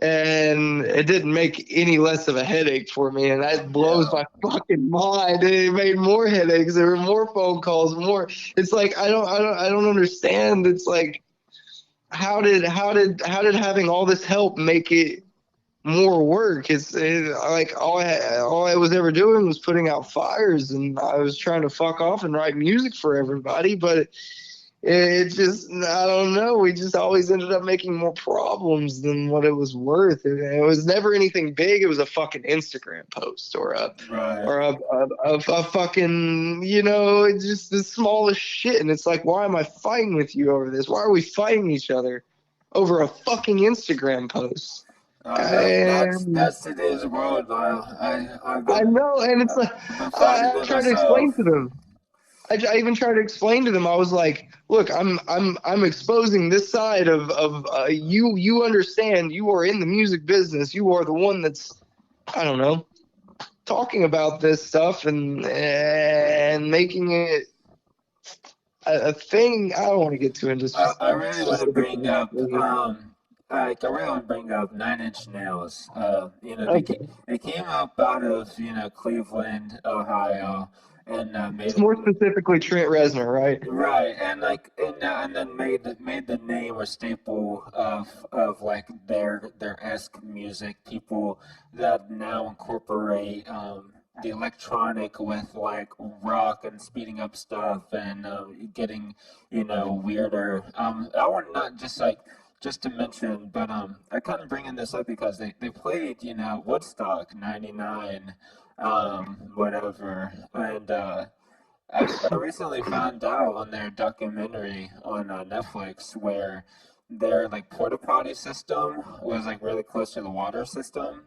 And it didn't make any less of a headache for me, and that blows Yeah. my fucking mind. It made more headaches. There were more phone calls, more. It's like I don't understand. It's like how did having all this help make it more work? Like all I was ever doing was putting out fires, and I was trying to fuck off and write music for everybody, but it just, I don't know. We just always ended up making more problems than what it was worth. It was never anything big. It was a fucking Instagram post or a Right. or a fucking, it's just the smallest shit. And it's like, why am I fighting with you over this? Why are we fighting each other over a fucking Instagram post? And That's today's world, Lyle. I know, and it's like I've been fighting I it tried to explain myself. to them. I even tried to explain to them. I was like, "Look, I'm exposing this side of you. You understand? You are in the music business. You are the one that's, I don't know, talking about this stuff and making it a thing." I don't want to get too into I really want to specifics. bring up I really want to bring up Nine Inch Nails. You know, Okay, they came up out of Cleveland, Ohio, and it's more specifically Trent Reznor, right? right, and and then made the name a staple of like their esque music. People that now incorporate the electronic with like rock and speeding up stuff and getting weirder. I want not just like just to mention, but I kind of bringing this up because they played Woodstock '99, whatever, and I recently found out on their documentary on Netflix where their like porta potty system was like really close to the water system,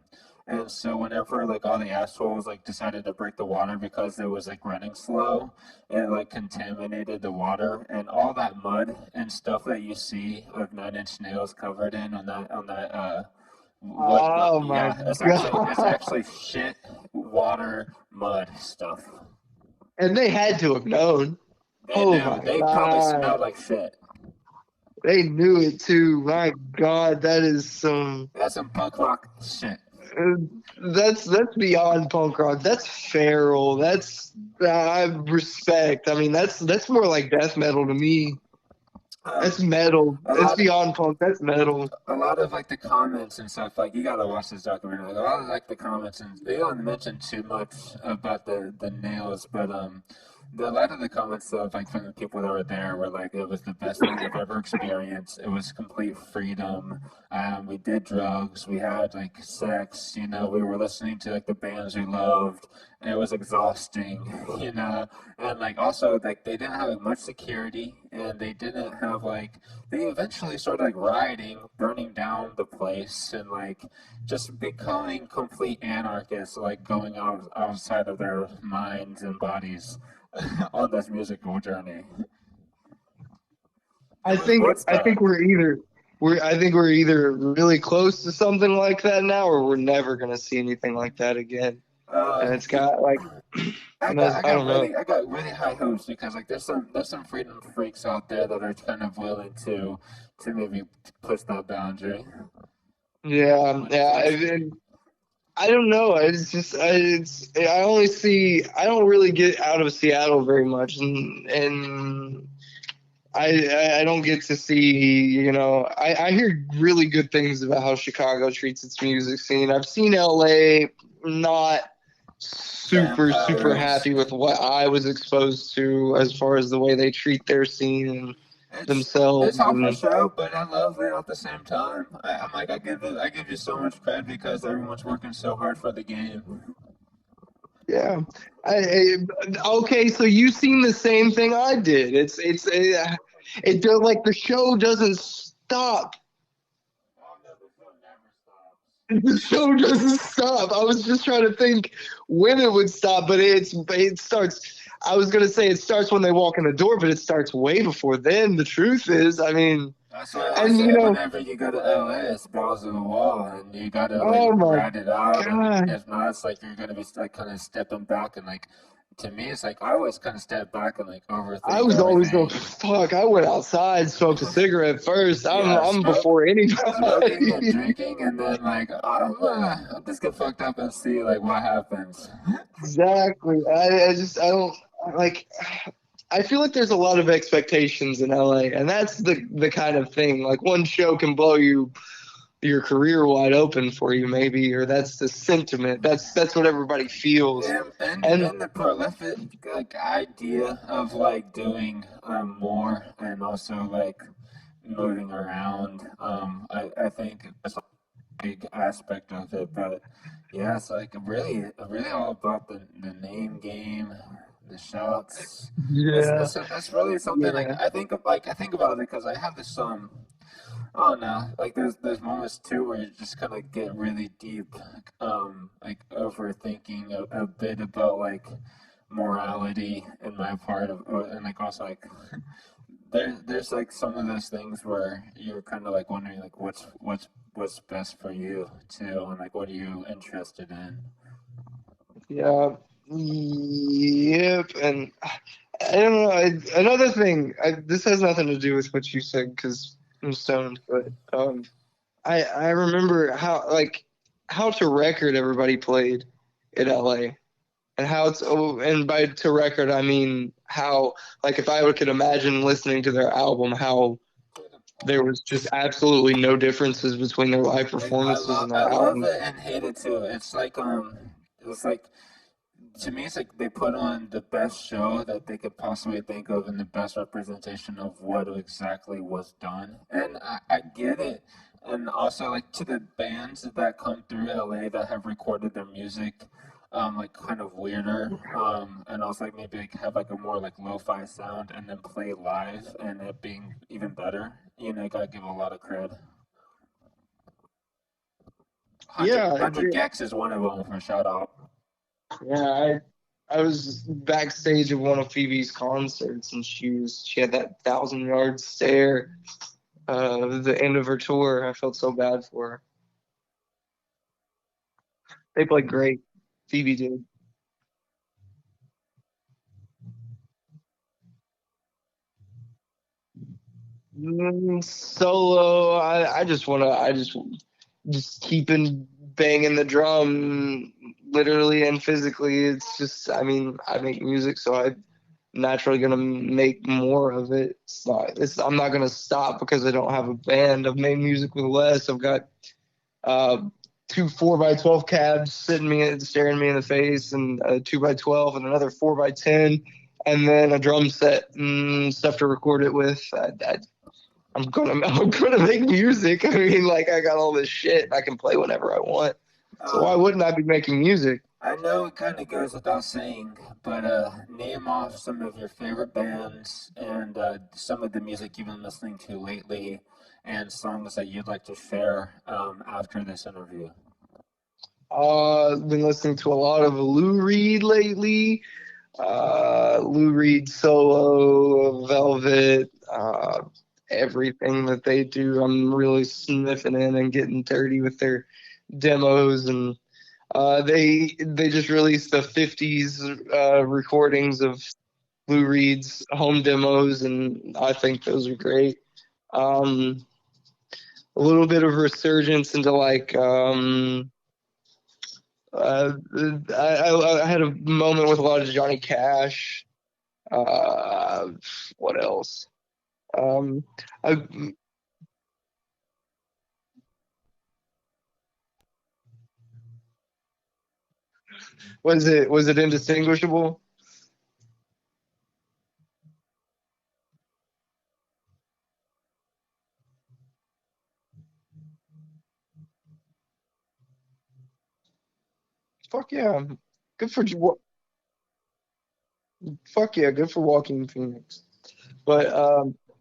And so whenever like all the assholes like decided to break the water because it was like running slow, it like contaminated the water and all that mud and stuff that you see of Nine Inch Nails covered in on that what Oh my yeah, it's god! actually shit water mud stuff. And they had to have known. They Oh knew. my They probably god! smelled like shit. They knew it too. My god, that is some. That's some punk rock shit. uh, that's beyond punk rock. That's feral. That's respect. I mean, that's more like death metal to me. That's Um, metal. a It's lot of beyond punk. That's metal. like the comments and stuff, like you gotta watch this documentary. Like, a lot of like the comments, and they don't mention too much about the nails, but a lot of the comments of like from the people that were there were like it was the best thing they've ever experienced. It was complete freedom. We did drugs, we had like sex, you know, we were listening to like the bands we loved. And it was exhausting, you know, and like also like they didn't have like, much security, and they didn't have like they eventually started like rioting, burning down the place, and like just becoming complete anarchists, like going outside of their minds and bodies on this musical journey. It I was think I Woodstock. think we're either really close to something like that now, or we're never gonna see anything like that again. And Uh, it's got like, I don't know. I got really high hopes because like there's some freedom freaks out there that are kind of willing to maybe push that boundary. Yeah, But yeah. I don't know. I only see. I don't really get out of Seattle very much, and I don't get to see. You know, I hear really good things about how Chicago treats its music scene. I've seen LA, not super vampires. happy with what I was exposed to as far as the way they treat their scene and It's themselves. hard for And show, but I love it at the same time. I'm like I give you so much credit because everyone's working so hard for the game. yeah, okay. So you've seen the same thing I did. It does like the show doesn't stop. Oh no, the show never stops. The show doesn't stop. I was just trying to think when it would stop, but it starts. I was gonna say it starts when they walk in the door, but it starts way before then. The truth is, I mean, That's why I and you said know, whenever you go to LA, it's balls to the wall, and you gotta like oh my ride it out. And god. if not, it's like you're gonna be like kind of stepping back and like. To me, it's like I always kind of step back and like I overthink was always the everything. fuck. I went outside, smoked a cigarette first. Yeah, I'm before smoking and anybody. drinking, and then like I'll just get fucked up and see like what happens. Exactly. I don't like. I feel like there's a lot of expectations in LA, and that's the kind of thing. Like one show can blow your career wide open for you, maybe, or that's the sentiment. That's what everybody feels. And And the prolific like idea of like doing more and also like moving around. I think that's a big aspect of it. But yeah, it's like really all about the name game, the shots. yeah, That's really something like yeah. I think about it because I have this oh no, like there's moments too where you just kind of get really deep, like overthinking a bit about like morality in my part of, and like also like there's like some of those things where you're kind of like wondering like what's best for you too, and like what are you interested in? Yeah. Yep. And I don't know. Another thing, this has nothing to do with what you said because I'm stoned, but I remember how to record everybody played in LA and how it's and by to record I mean how like if I could imagine listening to their album how there was just absolutely no differences between their live performances and I their love albums. it and hate it too. It's like to me, it's like they put on the best show that they could possibly think of and the best representation of what exactly was done. And I get it. And also, like, to the bands that come through LA that have recorded their music, like, kind of weirder, and also, like, maybe like, have, like, a more, like, lo-fi sound and then play live and it being even better. You know, you gotta give a lot of cred. Yeah, 100 Gex is one of them for shout out. yeah. I was backstage at one of Phoebe's concerts, and she had that 1,000 yard stare at the end of her tour. I felt so bad for her. They played great. Phoebe did. Solo, I just keeping banging the drum, literally and physically. It's just, I mean, I make music, so I'm naturally gonna make more of it. I'm not gonna stop because I don't have a band. I've made music with less. I've got uh, two 4x12 cabs staring me in the face, and a 2x12, and another 4x10, and then a drum set and stuff to record it with. I'm gonna make music. I mean, like, I got all this shit. I can play whenever I want. So why Um, wouldn't I be making music? I know it kind of goes without saying, but name off some of your favorite bands and some of the music you've been listening to lately and songs that you'd like to share after this interview. Been listening to a lot of Lou Reed lately. Lou Reed solo, Velvet, everything that they do. I'm really sniffing in and getting dirty with their demos, and they just released the '50s recordings of Lou Reed's home demos, and I think those are great. Um, a little bit of resurgence into like I had a moment with a lot of Johnny Cash. Uh, what else? Um, I, was it indistinguishable? Fuck yeah, good for fuck yeah, good for Walking Phoenix. But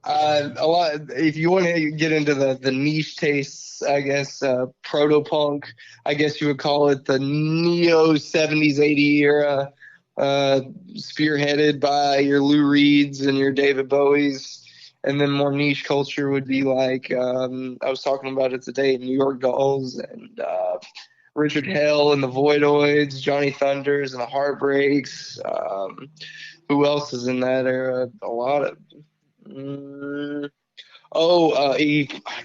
a lot. If you want to get into the niche tastes, I guess proto punk. I guess you would call it the neo '70s '80s era, uh, spearheaded by your Lou Reeds and your David Bowies. And then more niche culture would be like I was talking about it today, New York Dolls and Richard Hell and the Voidoids, Johnny Thunders and the Heartbreaks. Who else is in that era? A lot of Mm,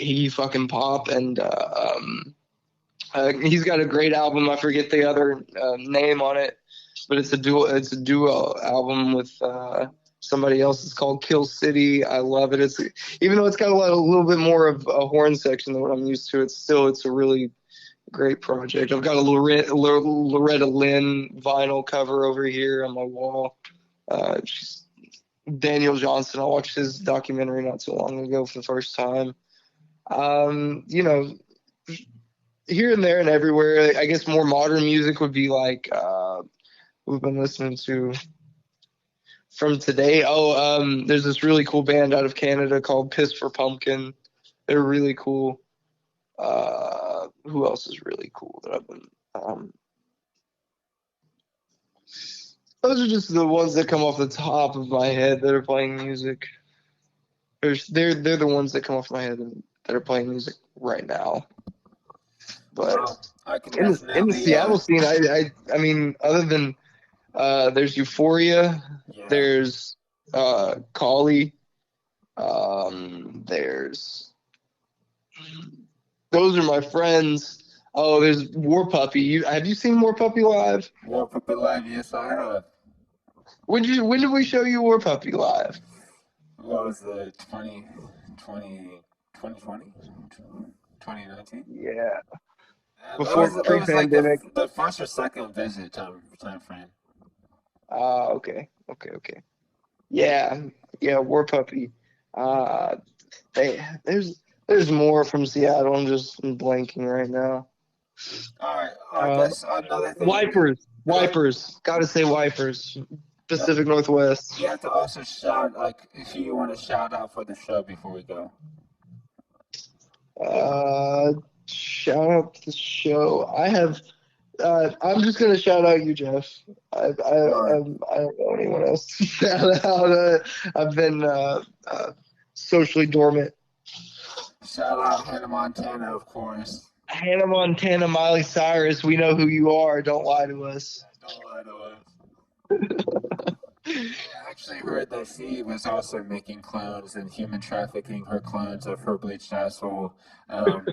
he fucking pop and he's got a great album. I forget the other name on it, but it's a duo album with somebody else. It's called Kill City. I love it. It's even though it's got a little bit more of a horn section than what I'm used to. It's a really great project. I've got a Loretta Lynn vinyl cover over here on my wall. She's Daniel Johnston. I watched his documentary not so long ago for the first time. You know, here and there and everywhere. I guess more modern music would be like we've been listening to from today. There's this really cool band out of Canada called Piss for Pumpkin. They're really cool. Who else is really cool that I've been? Those are just the ones that come off the top of my head that are playing music. They're the ones that come off my head that are playing music right now. But Well, I can in the definitely, Seattle scene, I mean, other than there's Euphoria, yeah. there's Collie, there's those are my friends. Oh, there's War Puppy. Have you seen War Puppy live? War Puppet Live, yes, I have. When did we show you War Puppy live? What was the 2020, 2019? Yeah, It before was like pre-pandemic. the first or second visit time frame. Okay, okay, okay. Yeah, yeah, War Puppy. Uh, there's more from Seattle. I'm just blanking right now. All right, I Uh, guess another thing. Uh, Wipers. Gotta say Wipers. uh, Pacific Northwest. you have to also shout like if you want to shout out for the show before we go. Uh, Shout out to the show. I have. I'm just gonna shout out you, Jeff. Alright. I don't know anyone else to shout out. I've been socially dormant. Shout out Hannah Montana, of course. Hannah Montana, Miley Cyrus. We know who you are. Don't lie to us. Don't lie to us. I actually heard that she was also making clones and human trafficking her clones of her bleached asshole. Um,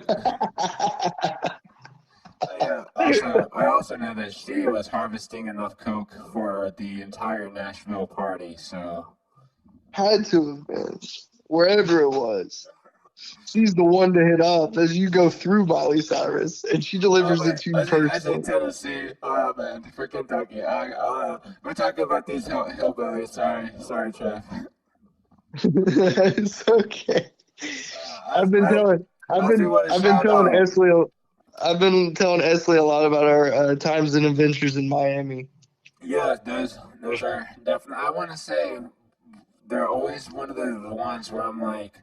yeah. Also, I also know that she was harvesting enough coke for the entire Nashville party. So Had to have been wherever it was. She's the one to hit up as you go through Miley Cyrus, and she oh delivers wait, it to you I say personally. Tennessee. Oh man, for Kentucky. We're talking about these hillbillies. Sorry, Trev. It's okay. I've been I telling, also want to I've been shout telling out. Esley, I've been telling Esley a lot about our times and adventures in Miami. Yeah, those are definitely. I want to say they're always one of the ones where I'm like,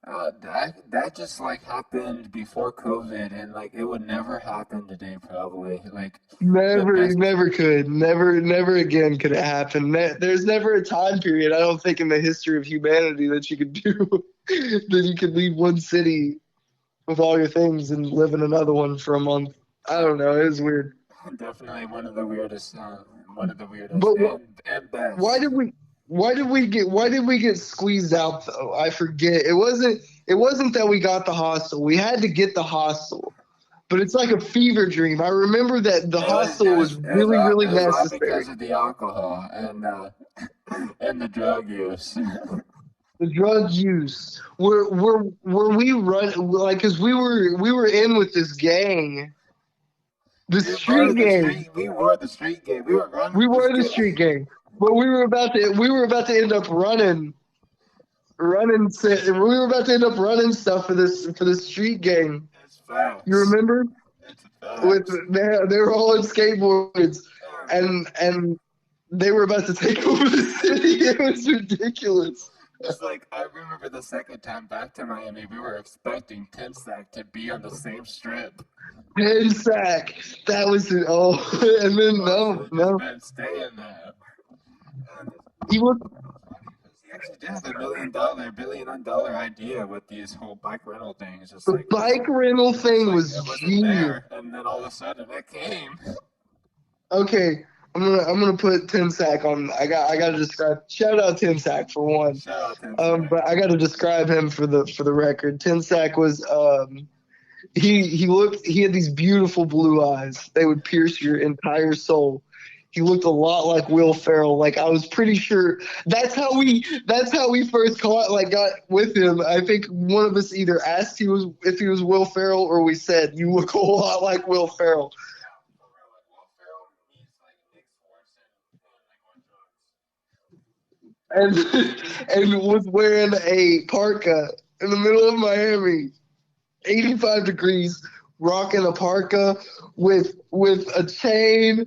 that just like happened before COVID, and like it would never happen today, probably. Like the Never, best. never could, never again could it happen. There's never a time period, I don't think, in the history of humanity that you could do that you could leave one city with all your things and live in another one for a month. I Uh, don't know. It was weird. Definitely one of the weirdest. One of the weirdest But and why best. did we? Why did we get squeezed out though? I forget. It wasn't that we got the hostel. We had to get the hostel, but it's like a fever dream. I remember that the hostel was really It was all because necessary. of the alcohol and the drug use. The drug use. Were we run like because we were in with this gang, the street gang. We were the street game. We were running We this were the game. street gang, but we were about to end up we were about to end up running stuff for this street gang. It's You facts. remember? It's With facts. they were all on skateboards, Um, and they were about to take over the city. It was ridiculous. It's like I remember the second time back to Miami, we were expecting Tensack to be on the same strip. Ten sack. That was it. Oh, and then Oh, should no, have just no. been staying there. And He was it's funny because he actually did have a billion dollar idea with these whole bike rental things. It's the like bike rental it's thing like was it wasn't genius. there, and then all of a sudden it came. Okay, I'm gonna put Ten Sack on. I gotta describe. Shout out Ten Sack for one. Shout out Tensack. But I gotta describe him for the record. Ten Sack was he had these beautiful blue eyes. They would pierce your entire soul. He looked a lot like Will Ferrell. Like I was pretty sure that's how we first got with him. I think one of us either asked he was if he was Will Ferrell or we said you look a lot like Will Ferrell. Yeah, for real. Like Will Ferrell needs like big sports and like on drugs. And and was wearing a parka in the middle of Miami, 85 degrees, rocking a parka with a chain.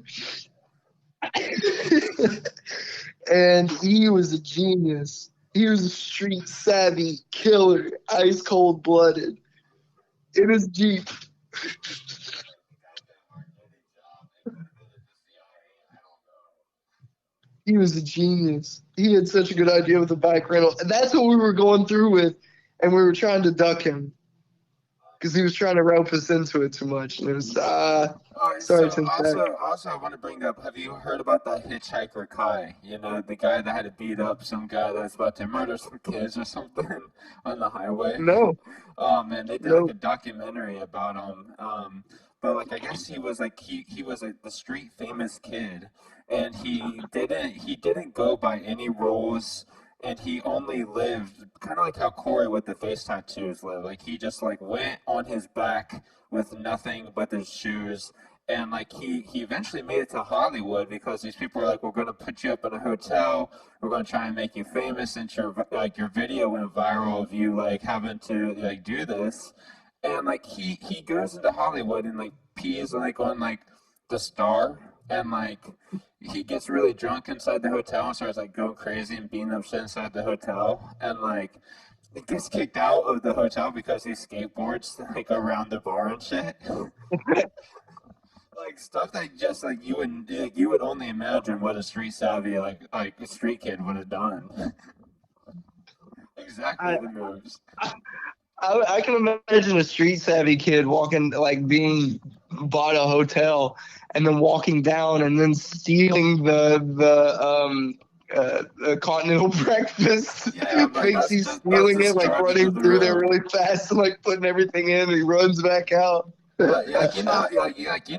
And he was a genius. He was a street savvy killer, ice cold blooded in his Jeep. He got that hard hitting job. It could have been in the CIA. I don't know. He was a genius. He had such a good idea with the bike rental. And that's what we were going through with, and we were trying to duck him because he was trying to rope us into it too much. And it was, All right, sorry, so Tim Sack. also I want to bring up. Have you heard about that hitchhiker Kai? You know, the guy that had to beat up some guy that's about to murder some kids or something on the highway. No, Oh man, they did like no. a documentary about him. But like I guess he was like the street famous kid, and he didn't go by any rules, and he only lived kind of like how Corey with the face tattoos live. Like he just like went on his back with nothing but his shoes. And like he eventually made it to Hollywood because these people were like, we're gonna put you up in a hotel, we're gonna try and make you famous, since your video went viral of you like having to like do this. And like he goes into Hollywood and like pees like on like the star, and like he gets really drunk inside the hotel and starts like going crazy and beating up shit inside the hotel, and like He gets kicked out of the hotel because he skateboards like around the bar and shit. Like stuff that just like you would only imagine what a street savvy like a street kid would have done. Exactly I, the moves. I can imagine a street savvy kid walking, like being bought a hotel and then walking down and then stealing the continental breakfast. Yeah, I'm like Thinks that's he's that's stealing the it, like strategy of running the through there road. really fast and like putting everything in. And he runs back out. Like you know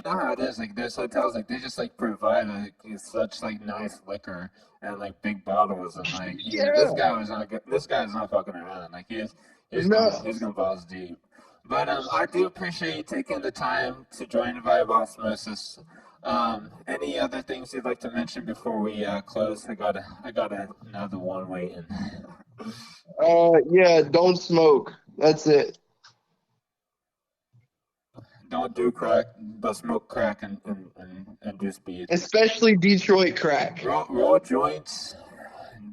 how it is. Like there's hotels like they just like provide like such like nice liquor and like big bottles and like this Yeah, guy was not good. This guy's not fucking around. Like no. he's gonna balls deep. But I do appreciate you taking the time to join Vibe Osmosis. Any other things you'd like to mention before we close? I got another one waiting. Yeah, don't smoke. That's it. Don't do crack, but smoke crack and do speed. Especially Detroit crack. Roll joints,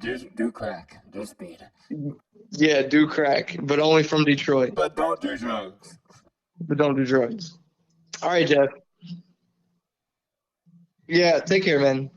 do crack, do speed, Yeah, do crack, but only from Detroit. but don't do drugs. But don't do drugs. All right, Jeff. Yeah, take care, man.